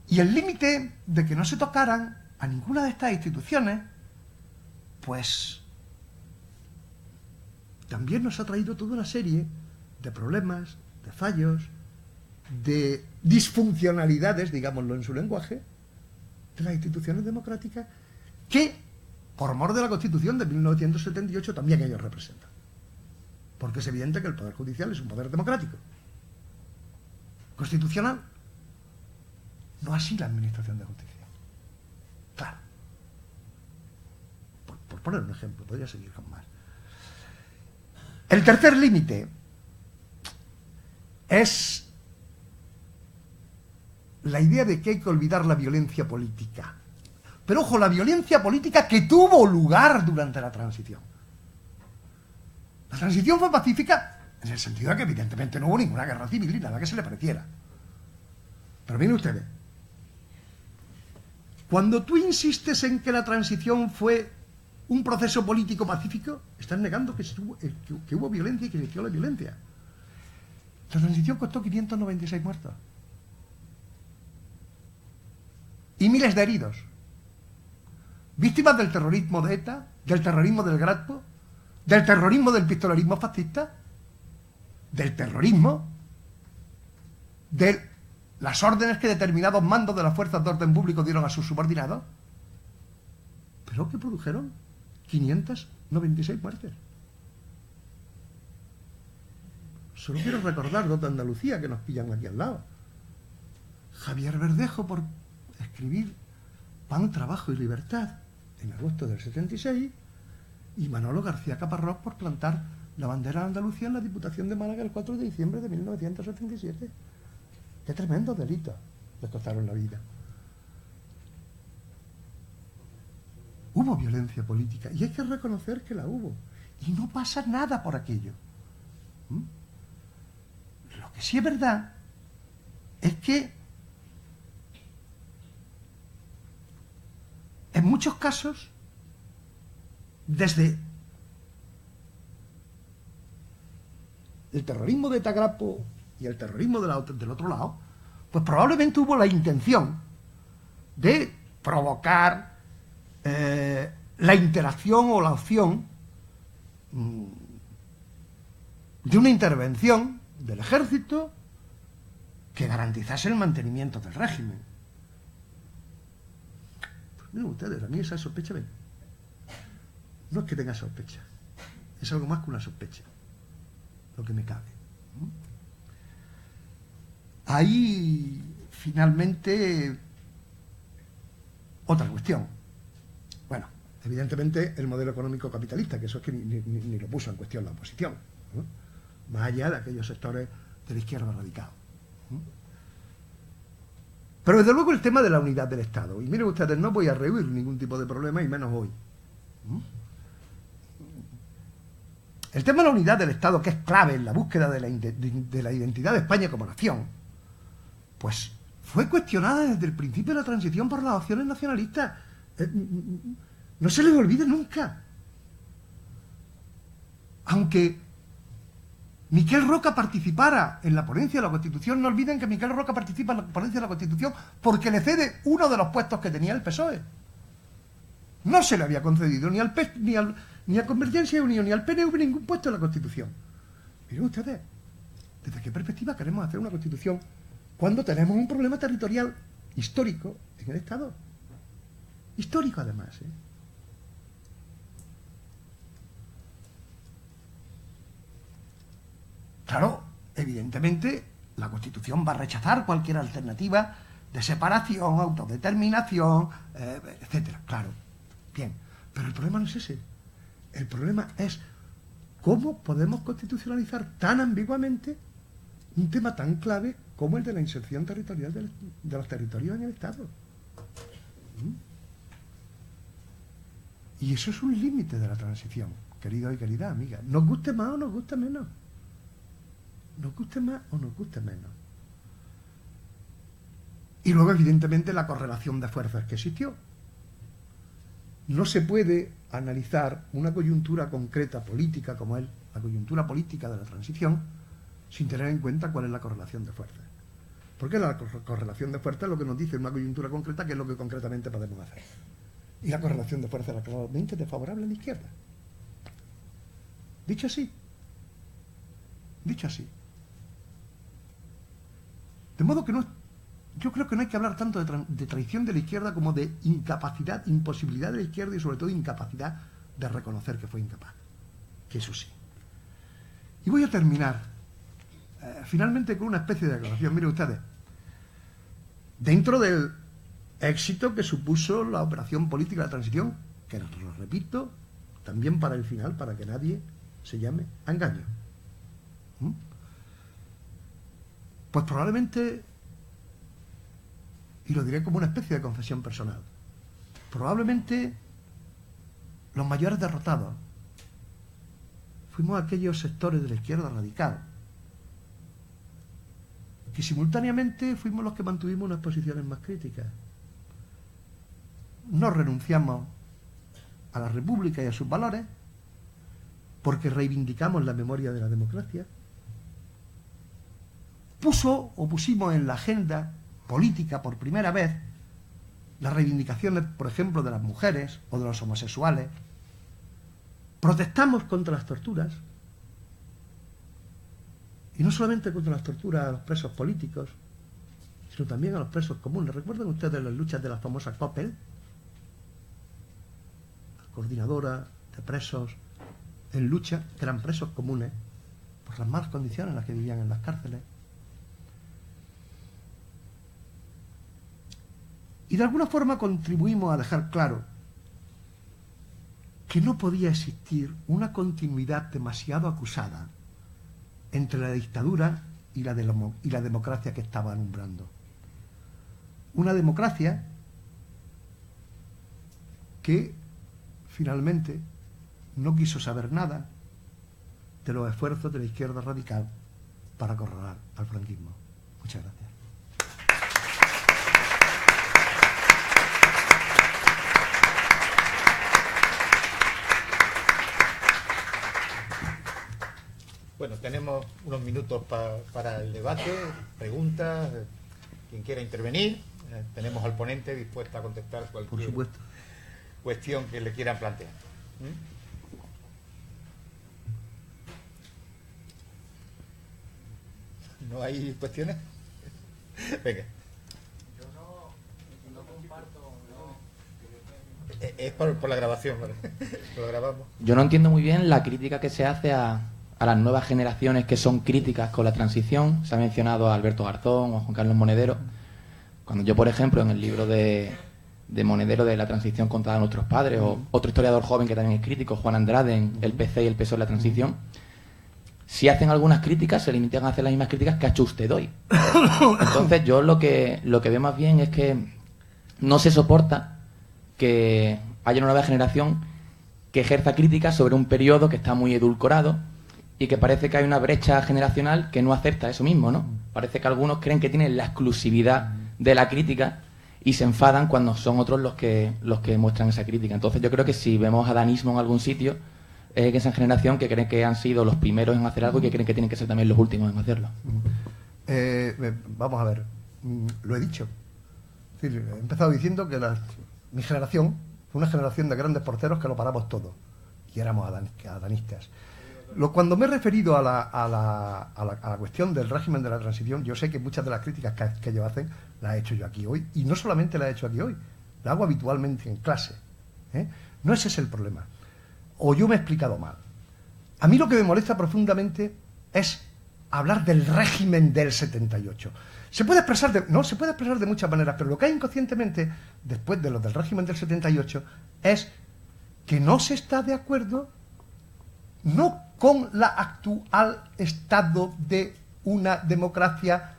Y el límite de que no se tocaran a ninguna de estas instituciones, pues también nos ha traído toda una serie de problemas, de fallos, de disfuncionalidades, digámoslo en su lenguaje, de las instituciones democráticas que, por mor de la Constitución de 1978, también ellos representan. Porque es evidente que el Poder Judicial es un poder democrático, constitucional, no así la Administración de Justicia. Claro. Por poner un ejemplo, podría seguir con más. El tercer límite es la idea de que hay que olvidar la violencia política. Pero ojo, la violencia política que tuvo lugar durante la transición. La transición fue pacífica en el sentido de que evidentemente no hubo ninguna guerra civil ni nada que se le pareciera. Pero miren ustedes, cuando tú insistes en que la transición fue un proceso político pacífico, estás negando que hubo violencia y que existió la violencia. La transición costó 596 muertos. Y miles de heridos. Víctimas del terrorismo de ETA, del terrorismo del Graspo, del terrorismo del pistolerismo fascista, del terrorismo, de las órdenes que determinados mandos de las fuerzas de orden público dieron a sus subordinados, pero que produjeron 596 muertes. Solo quiero recordar dos de Andalucía que nos pillan aquí al lado. Javier Verdejo por escribir Pan, Trabajo y Libertad en agosto del 76 y Manolo García Caparrós por plantar la bandera de Andalucía en la Diputación de Málaga el 4 de diciembre de 1977. Qué tremendos delitos les costaron la vida. Hubo violencia política y hay que reconocer que la hubo. Y no pasa nada por aquello. Lo que sí es verdad es que en muchos casos, desde el terrorismo de ETA Graspo y el terrorismo del otro lado, pues probablemente hubo la intención de provocar la interacción o la opción de una intervención del ejército que garantizase el mantenimiento del régimen. Pues miren ustedes, a mí esa sospecha, ven, no es que tenga sospecha, es algo más que una sospecha, lo que me cabe. Ahí, finalmente, otra cuestión. Bueno, evidentemente el modelo económico capitalista, que eso es que ni lo puso en cuestión la oposición, ¿no? Más allá de aquellos sectores de la izquierda radical. Pero desde luego el tema de la unidad del Estado. Y miren ustedes, no voy a rehuir ningún tipo de problema, y menos hoy. El tema de la unidad del Estado, que es clave en la búsqueda de la identidad de España como nación, pues fue cuestionada desde el principio de la transición por las opciones nacionalistas. No se les olvide nunca. Aunque Miquel Roca participara en la ponencia de la Constitución, no olviden que Miquel Roca participa en la ponencia de la Constitución porque le cede uno de los puestos que tenía el PSOE. No se le había concedido ni al PES, ni a Convergencia y Unión, ni al PNV ningún puesto en la Constitución. Miren ustedes, ¿desde qué perspectiva queremos hacer una Constitución cuando tenemos un problema territorial histórico en el Estado? Histórico, además, ¿eh? Claro, evidentemente, la Constitución va a rechazar cualquier alternativa de separación, autodeterminación, etcétera. Claro, bien, pero el problema no es ese. El problema es cómo podemos constitucionalizar tan ambiguamente un tema tan clave como el de la inserción territorial de los territorios en el Estado. Y eso es un límite de la transición, queridos y queridas amigas. Nos guste más o nos guste menos. Nos guste más o nos guste menos. Y luego, evidentemente, la correlación de fuerzas que existió. No se puede analizar una coyuntura concreta política como es la coyuntura política de la transición sin tener en cuenta cuál es la correlación de fuerzas. Porque la correlación de fuerzas es lo que nos dice en una coyuntura concreta qué es lo que concretamente podemos hacer. Y la correlación de fuerzas era claramente desfavorable a la izquierda. Dicho así. Dicho así. De modo que yo creo que no hay que hablar tanto de traición de la izquierda como de incapacidad, imposibilidad de la izquierda y sobre todo incapacidad de reconocer que fue incapaz. Que eso sí. Y voy a terminar finalmente con una especie de declaración. Miren ustedes, dentro del éxito que supuso la operación política de la transición, que lo repito, también para el final, para que nadie se llame a engaño. Pues probablemente, y lo diré como una especie de confesión personal, probablemente los mayores derrotados fuimos aquellos sectores de la izquierda radical que simultáneamente fuimos los que mantuvimos unas posiciones más críticas. No renunciamos a la República y a sus valores porque reivindicamos la memoria de la democracia. Pusimos en la agenda política por primera vez las reivindicaciones, por ejemplo, de las mujeres o de los homosexuales. Protestamos contra las torturas, y no solamente contra las torturas a los presos políticos, sino también a los presos comunes. ¿Recuerdan ustedes las luchas de la famosa COPEL? La coordinadora de presos en lucha, que eran presos comunes por las malas condiciones en las que vivían en las cárceles. Y de alguna forma contribuimos a dejar claro que no podía existir una continuidad demasiado acusada entre la dictadura y la democracia que estaba alumbrando. Una democracia que finalmente no quiso saber nada de los esfuerzos de la izquierda radical para acorralar al franquismo. Muchas gracias. Bueno, tenemos unos minutos para el debate, preguntas, quien quiera intervenir. Tenemos al ponente dispuesto a contestar cualquier cuestión que le quieran plantear. ¿No hay cuestiones? Venga. Yo no comparto, Es por la grabación, ¿vale? Lo grabamos. Yo no entiendo muy bien la crítica que se hace a las nuevas generaciones que son críticas con la transición. Se ha mencionado a Alberto Garzón o a Juan Carlos Monedero. Cuando yo, por ejemplo, en el libro de Monedero de la transición contada a nuestros padres, o otro historiador joven que también es crítico, Juan Andrade, en el PC y el PSOE de la transición, si hacen algunas críticas, se limitan a hacer las mismas críticas que ha hecho usted hoy. Entonces yo lo que veo más bien es que no se soporta que haya una nueva generación que ejerza crítica sobre un periodo que está muy edulcorado y que parece que hay una brecha generacional que no acepta eso mismo, ¿no? Parece que algunos creen que tienen la exclusividad de la crítica y se enfadan cuando son otros los que muestran esa crítica. Entonces yo creo que si vemos adanismo en algún sitio, es que esa generación que creen que han sido los primeros en hacer algo y que creen que tienen que ser también los últimos en hacerlo. Vamos a ver, lo he dicho. Es decir, he empezado diciendo que mi generación fue una generación de grandes porteros que lo paramos todo y éramos adanistas. Cuando me he referido a la cuestión del régimen de la transición, yo sé que muchas de las críticas que ellos hacen las he hecho yo aquí hoy, y no solamente las he hecho aquí hoy, las hago habitualmente en clase, ¿eh? No ese es el problema. O yo me he explicado mal. A mí lo que me molesta profundamente es hablar del régimen del 78. Se puede expresar de muchas maneras, pero lo que hay inconscientemente después de lo del régimen del 78 es que no se está de acuerdo no con la actual estado de una democracia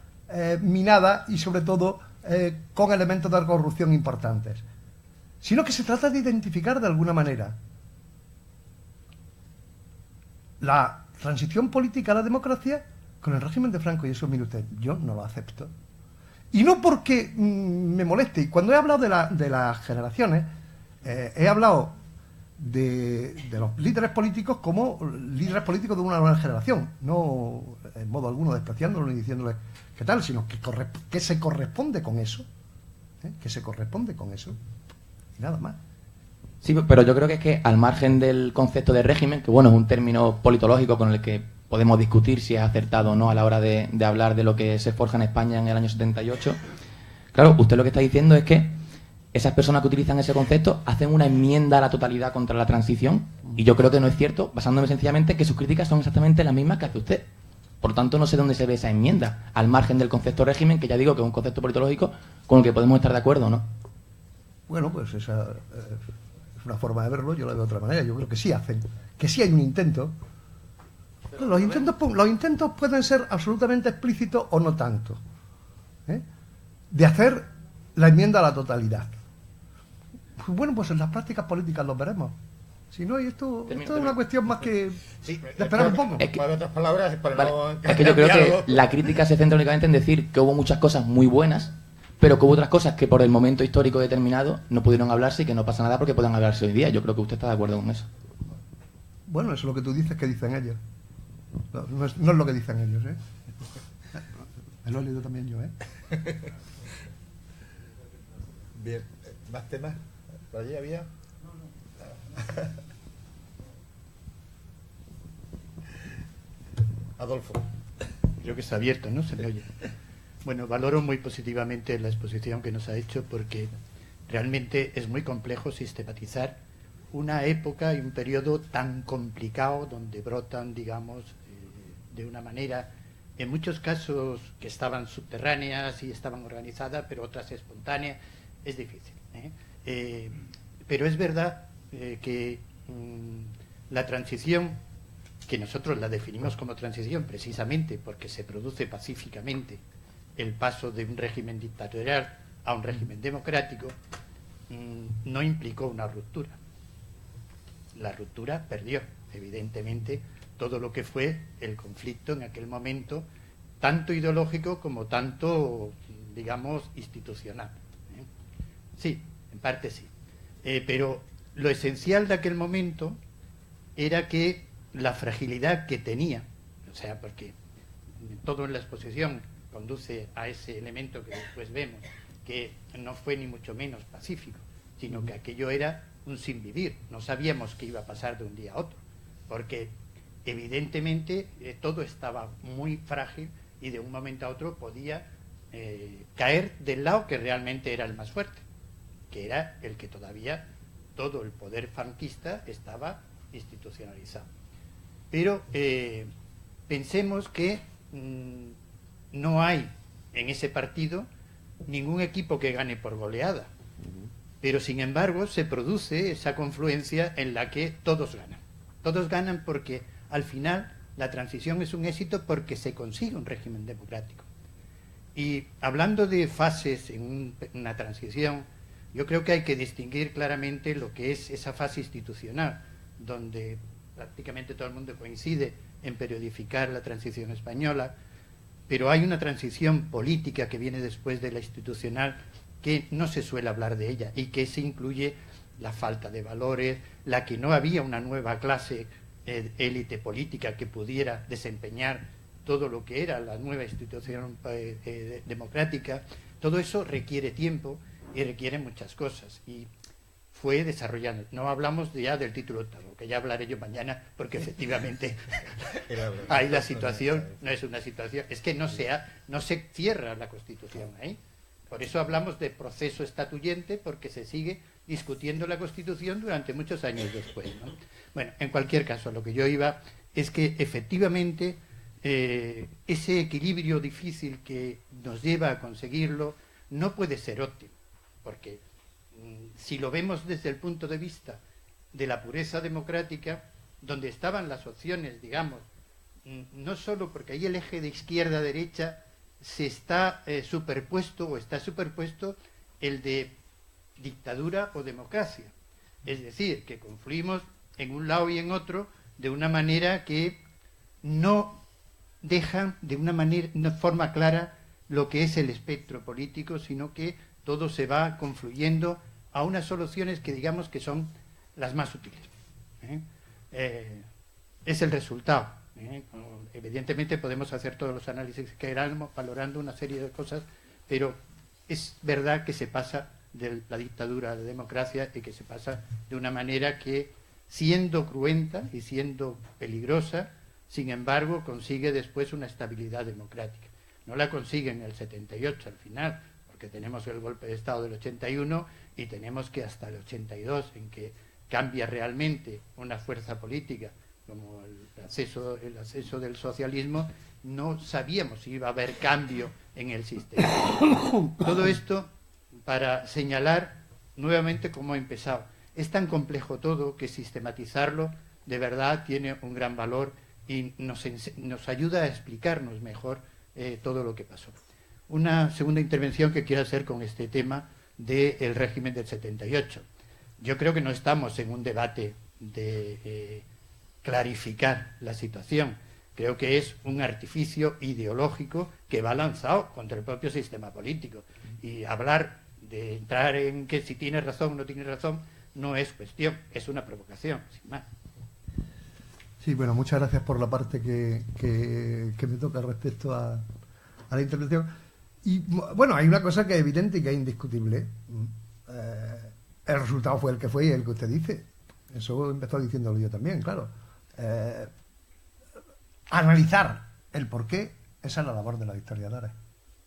minada y sobre todo con elementos de corrupción importantes, sino que se trata de identificar de alguna manera la transición política a la democracia con el régimen de Franco, y eso, mire usted, yo no lo acepto. Y no porque me moleste. Y cuando he hablado de las generaciones, he hablado de los líderes políticos como líderes políticos de una nueva generación, no en modo alguno despreciándolo ni diciéndole qué tal, sino que se corresponde con eso, que se corresponde con eso, y nada más. Sí, pero yo creo que es que al margen del concepto de régimen, que bueno, es un término politológico con el que podemos discutir si es acertado o no a la hora de hablar de lo que se forja en España en el año 78, claro, usted lo que está diciendo es que esas personas que utilizan ese concepto hacen una enmienda a la totalidad contra la transición, y yo creo que no es cierto, basándome sencillamente que sus críticas son exactamente las mismas que hace usted. Por tanto, no sé dónde se ve esa enmienda, al margen del concepto régimen, que ya digo que es un concepto politológico con el que podemos estar de acuerdo o no. Bueno, pues esa es una forma de verlo, yo la veo de otra manera. Yo creo que sí hacen, que sí hay un intento. Los intentos pueden ser absolutamente explícitos o no tanto, de hacer la enmienda a la totalidad. Bueno, pues en las prácticas políticas los veremos. Si no, y esto es una cuestión más que de esperar un poco. Para otras palabras, es que yo creo que la crítica se centra únicamente en decir que hubo muchas cosas muy buenas, pero que hubo otras cosas que por el momento histórico determinado no pudieron hablarse y que no pasa nada porque puedan hablarse hoy día. Yo creo que usted está de acuerdo con eso. Bueno, eso es lo que tú dices que dicen ellos. No es lo que dicen ellos, ¿eh? Me lo he leído también yo, ¿eh? Bien, ¿más temas? ¿Por allí había? Adolfo. Creo que está abierto, ¿no? Se me oye. Bueno, valoro muy positivamente la exposición que nos ha hecho, porque realmente es muy complejo sistematizar una época y un periodo tan complicado donde brotan, digamos, de una manera, en muchos casos que estaban subterráneas y estaban organizadas, pero otras espontáneas. Es difícil, pero es verdad que la transición, que nosotros la definimos como transición precisamente porque se produce pacíficamente el paso de un régimen dictatorial a un régimen democrático, no implicó una ruptura. La ruptura perdió, evidentemente, todo lo que fue el conflicto en aquel momento, tanto ideológico como tanto, digamos, institucional. Sí, en parte sí. Pero lo esencial de aquel momento era que la fragilidad que tenía, o sea, porque todo en la exposición conduce a ese elemento que después vemos, que no fue ni mucho menos pacífico, sino que aquello era un sinvivir. No sabíamos qué iba a pasar de un día a otro, porque evidentemente todo estaba muy frágil y de un momento a otro podía caer del lado que realmente era el más fuerte, que era el que todavía todo el poder franquista estaba institucionalizado. Pero pensemos que no hay en ese partido ningún equipo que gane por goleada, pero sin embargo se produce esa confluencia en la que todos ganan. Todos ganan porque al final la transición es un éxito porque se consigue un régimen democrático. Y hablando de fases en una transición, yo creo que hay que distinguir claramente lo que es esa fase institucional, donde prácticamente todo el mundo coincide en periodificar la transición española, pero hay una transición política que viene después de la institucional que no se suele hablar de ella y que se incluye la falta de valores, la que no había una nueva clase élite política que pudiera desempeñar todo lo que era la nueva institución democrática. Todo eso requiere tiempo y requiere muchas cosas, y fue desarrollando. No hablamos ya del título octavo, que ya hablaré yo mañana, porque efectivamente ahí la situación no es una situación, es que no se cierra la Constitución ahí. Por eso hablamos de proceso estatuyente, porque se sigue discutiendo la Constitución durante muchos años después, ¿no? Bueno, en cualquier caso, a lo que yo iba es que efectivamente ese equilibrio difícil que nos lleva a conseguirlo no puede ser óptimo, porque si lo vemos desde el punto de vista de la pureza democrática, donde estaban las opciones, digamos, no solo porque ahí el eje de izquierda-derecha se está superpuesto o está superpuesto el de dictadura o democracia. Es decir, que confluimos en un lado y en otro de una manera que no dejan de una forma clara lo que es el espectro político, sino que todo se va confluyendo a unas soluciones que digamos que son las más útiles. Es el resultado. Evidentemente podemos hacer todos los análisis que queramos, valorando una serie de cosas, pero es verdad que se pasa de la dictadura a la democracia y que se pasa de una manera que, siendo cruenta y siendo peligrosa, sin embargo consigue después una estabilidad democrática. No la consigue en el 78 al final, porque tenemos el golpe de Estado del 81 y tenemos que hasta el 82, en que cambia realmente una fuerza política, como el acceso del socialismo, no sabíamos si iba a haber cambio en el sistema. Todo esto para señalar nuevamente cómo ha empezado. Es tan complejo todo que sistematizarlo de verdad tiene un gran valor y nos ayuda a explicarnos mejor todo lo que pasó. Una segunda intervención que quiero hacer con este tema del régimen del 78. Yo creo que no estamos en un debate de clarificar la situación. Creo que es un artificio ideológico que va lanzado contra el propio sistema político. Y hablar de entrar en que si tiene razón o no tiene razón no es cuestión, es una provocación, sin más. Sí, bueno, muchas gracias por la parte que me toca respecto a la intervención. Y bueno, hay una cosa que es evidente y que es indiscutible. El resultado fue el que fue y el que usted dice. Eso empezó diciéndolo yo también, claro. Analizar el porqué, esa es la labor de los historiadores.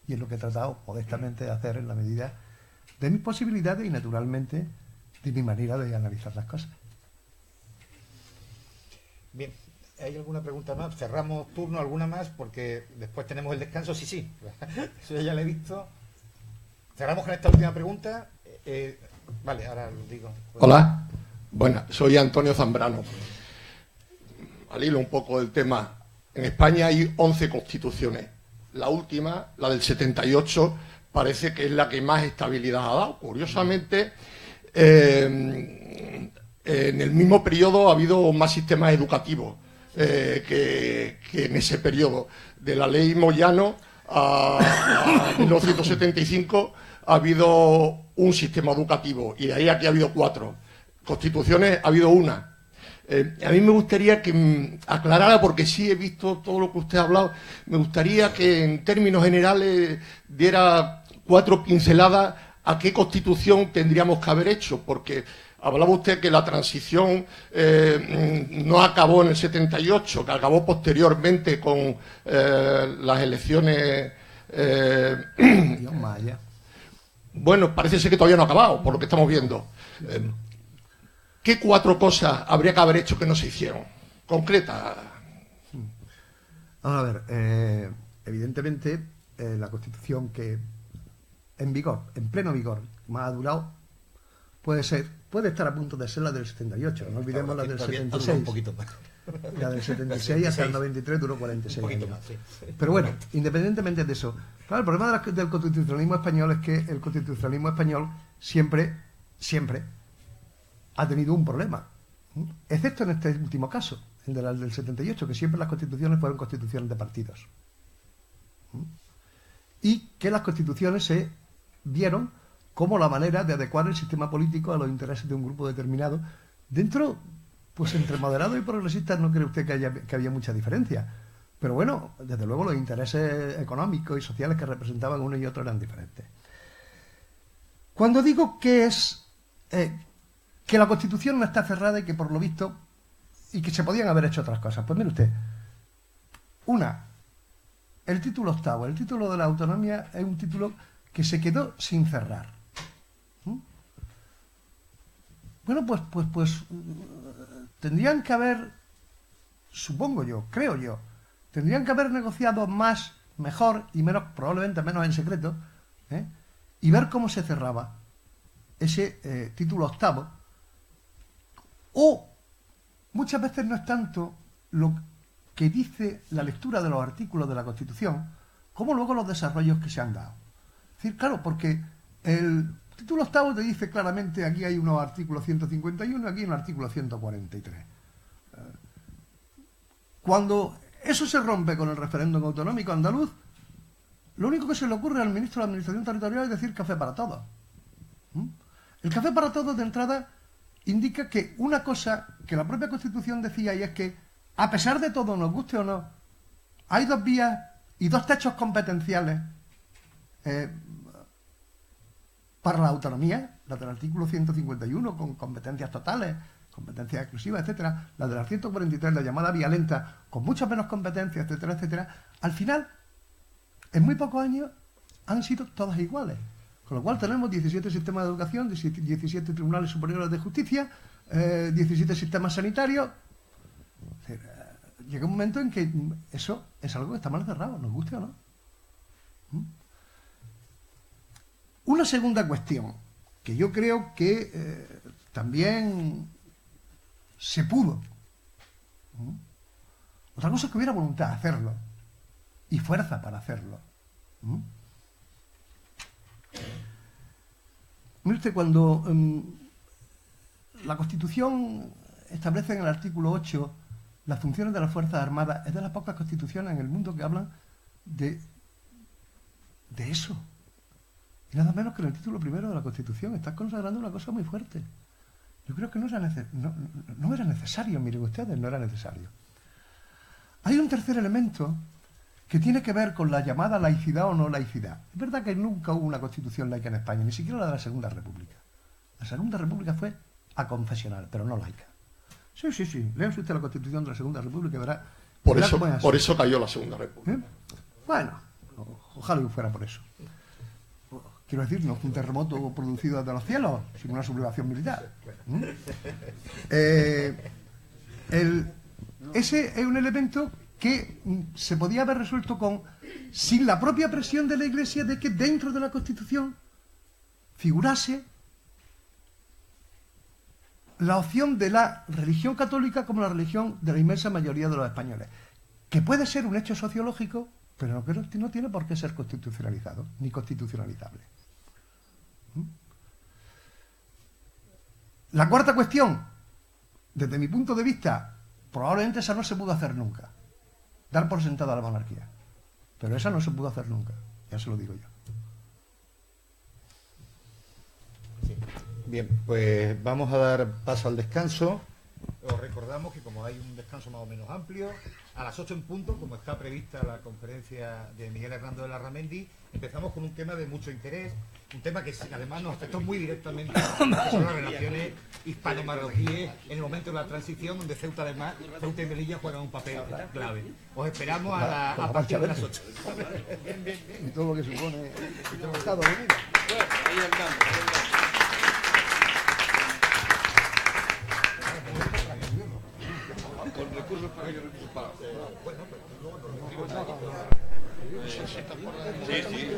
Y es lo que he tratado modestamente de hacer en la medida de mis posibilidades y, naturalmente, de mi manera de analizar las cosas. Bien, ¿hay alguna pregunta más? Cerramos turno, alguna más, porque después tenemos el descanso. Sí, eso ya lo he visto. Cerramos con esta última pregunta. Vale, ahora lo digo. Hola, bueno, soy Antonio Zambrano. Al hilo un poco del tema, en España hay 11 constituciones. La última, la del 78, parece que es la que más estabilidad ha dado. Curiosamente, en el mismo periodo ha habido más sistemas educativos que en ese periodo. De la ley Moyano a 1975 ha habido un sistema educativo y de ahí aquí ha habido 4. Constituciones ha habido una. A mí me gustaría que aclarara, porque sí he visto todo lo que usted ha hablado, me gustaría que en términos generales diera 4 pinceladas a qué constitución tendríamos que haber hecho, porque hablaba usted que la transición no acabó en el 78, que acabó posteriormente con las elecciones. Bueno, parece ser que todavía no ha acabado, por lo que estamos viendo. ¿Qué 4 cosas habría que haber hecho que no se hicieron? Concreta. Vamos a ver, evidentemente la Constitución que en vigor, en pleno vigor, más ha durado, puede estar a punto de ser la del 78, no olvidemos la del 76. Un poquito más. La del 76 hasta el 93 duró 46 años. Más, sí. Pero bueno, independientemente de eso, claro, el problema del constitucionalismo español es que el constitucionalismo español siempre ha tenido un problema, excepto en este último caso, el del 78, que siempre las constituciones fueron constituciones de partidos. Y que las constituciones se vieron como la manera de adecuar el sistema político a los intereses de un grupo determinado. Dentro, pues entre moderados y progresistas no cree usted que había mucha diferencia. Pero bueno, desde luego los intereses económicos y sociales que representaban uno y otro eran diferentes. Cuando digo que que la Constitución no está cerrada y que por lo visto, y que se podían haber hecho otras cosas, pues mire usted, el título octavo, el título de la autonomía es un título que se quedó sin cerrar. Bueno, pues tendrían que haber, supongo yo, creo yo, tendrían que haber negociado más, mejor y menos, probablemente menos en secreto, y ver cómo se cerraba ese título octavo. O muchas veces no es tanto lo que dice la lectura de los artículos de la Constitución, como luego los desarrollos que se han dado. Es decir, claro, porque el título octavo te dice claramente, aquí hay unos artículos 151, aquí hay un artículo 143. Cuando eso se rompe con el referéndum autonómico andaluz, lo único que se le ocurre al ministro de la Administración Territorial es decir café para todos. El café para todos, de entrada, indica que una cosa que la propia Constitución decía, y es que, a pesar de todo, nos guste o no, hay dos vías y dos techos competenciales para la autonomía, la del artículo 151 con competencias totales, competencias exclusivas, etcétera, la del 143, la llamada vía lenta, con muchas menos competencias, etcétera, etcétera. Al final, en muy pocos años, han sido todas iguales. Con lo cual tenemos 17 sistemas de educación, 17 tribunales superiores de justicia, 17 sistemas sanitarios. Llega un momento en que eso es algo que está mal cerrado, nos guste o no. Una segunda cuestión, que yo creo que también se pudo. Otra cosa es que hubiera voluntad de hacerlo y fuerza para hacerlo. Mire usted, cuando la Constitución establece en el artículo 8 las funciones de las Fuerzas Armadas, es de las pocas constituciones en el mundo que hablan de eso. Y nada menos que en el título primero de la Constitución está consagrando una cosa muy fuerte. Yo creo que no era necesario, miren ustedes, no era necesario. Hay un tercer elemento que tiene que ver con la llamada laicidad o no laicidad. Es verdad que nunca hubo una constitución laica en España, ni siquiera la de la Segunda República. La Segunda República fue aconfesional, pero no laica. Sí. Léase usted la Constitución de la Segunda República y verá. Por eso cayó la Segunda República. Bueno, ojalá que fuera por eso. Quiero decir, no fue un terremoto producido desde los cielos, sino una sublevación militar. Ese es un elemento que se podía haber resuelto sin la propia presión de la Iglesia de que dentro de la Constitución figurase la opción de la religión católica como la religión de la inmensa mayoría de los españoles, que puede ser un hecho sociológico, pero no tiene por qué ser constitucionalizado, ni constitucionalizable. La cuarta cuestión, desde mi punto de vista, probablemente esa no se pudo hacer nunca. Dar por sentada la monarquía. Pero esa no se pudo hacer nunca, ya se lo digo yo. Bien, pues vamos a dar paso al descanso. Os recordamos que como hay un descanso más o menos amplio, a las 8 en punto, como está prevista la conferencia de Miguel Hernando de Larramendi, empezamos con un tema de mucho interés, un tema que además nos afectó muy directamente, que son las relaciones hispano-marroquíes en el momento de la transición, donde Ceuta y Melilla juegan un papel clave. Os esperamos a partir de las 8. Y todo lo que supone el estado de vida. Con recursos para ellos recursos. Bueno, pero luego sí.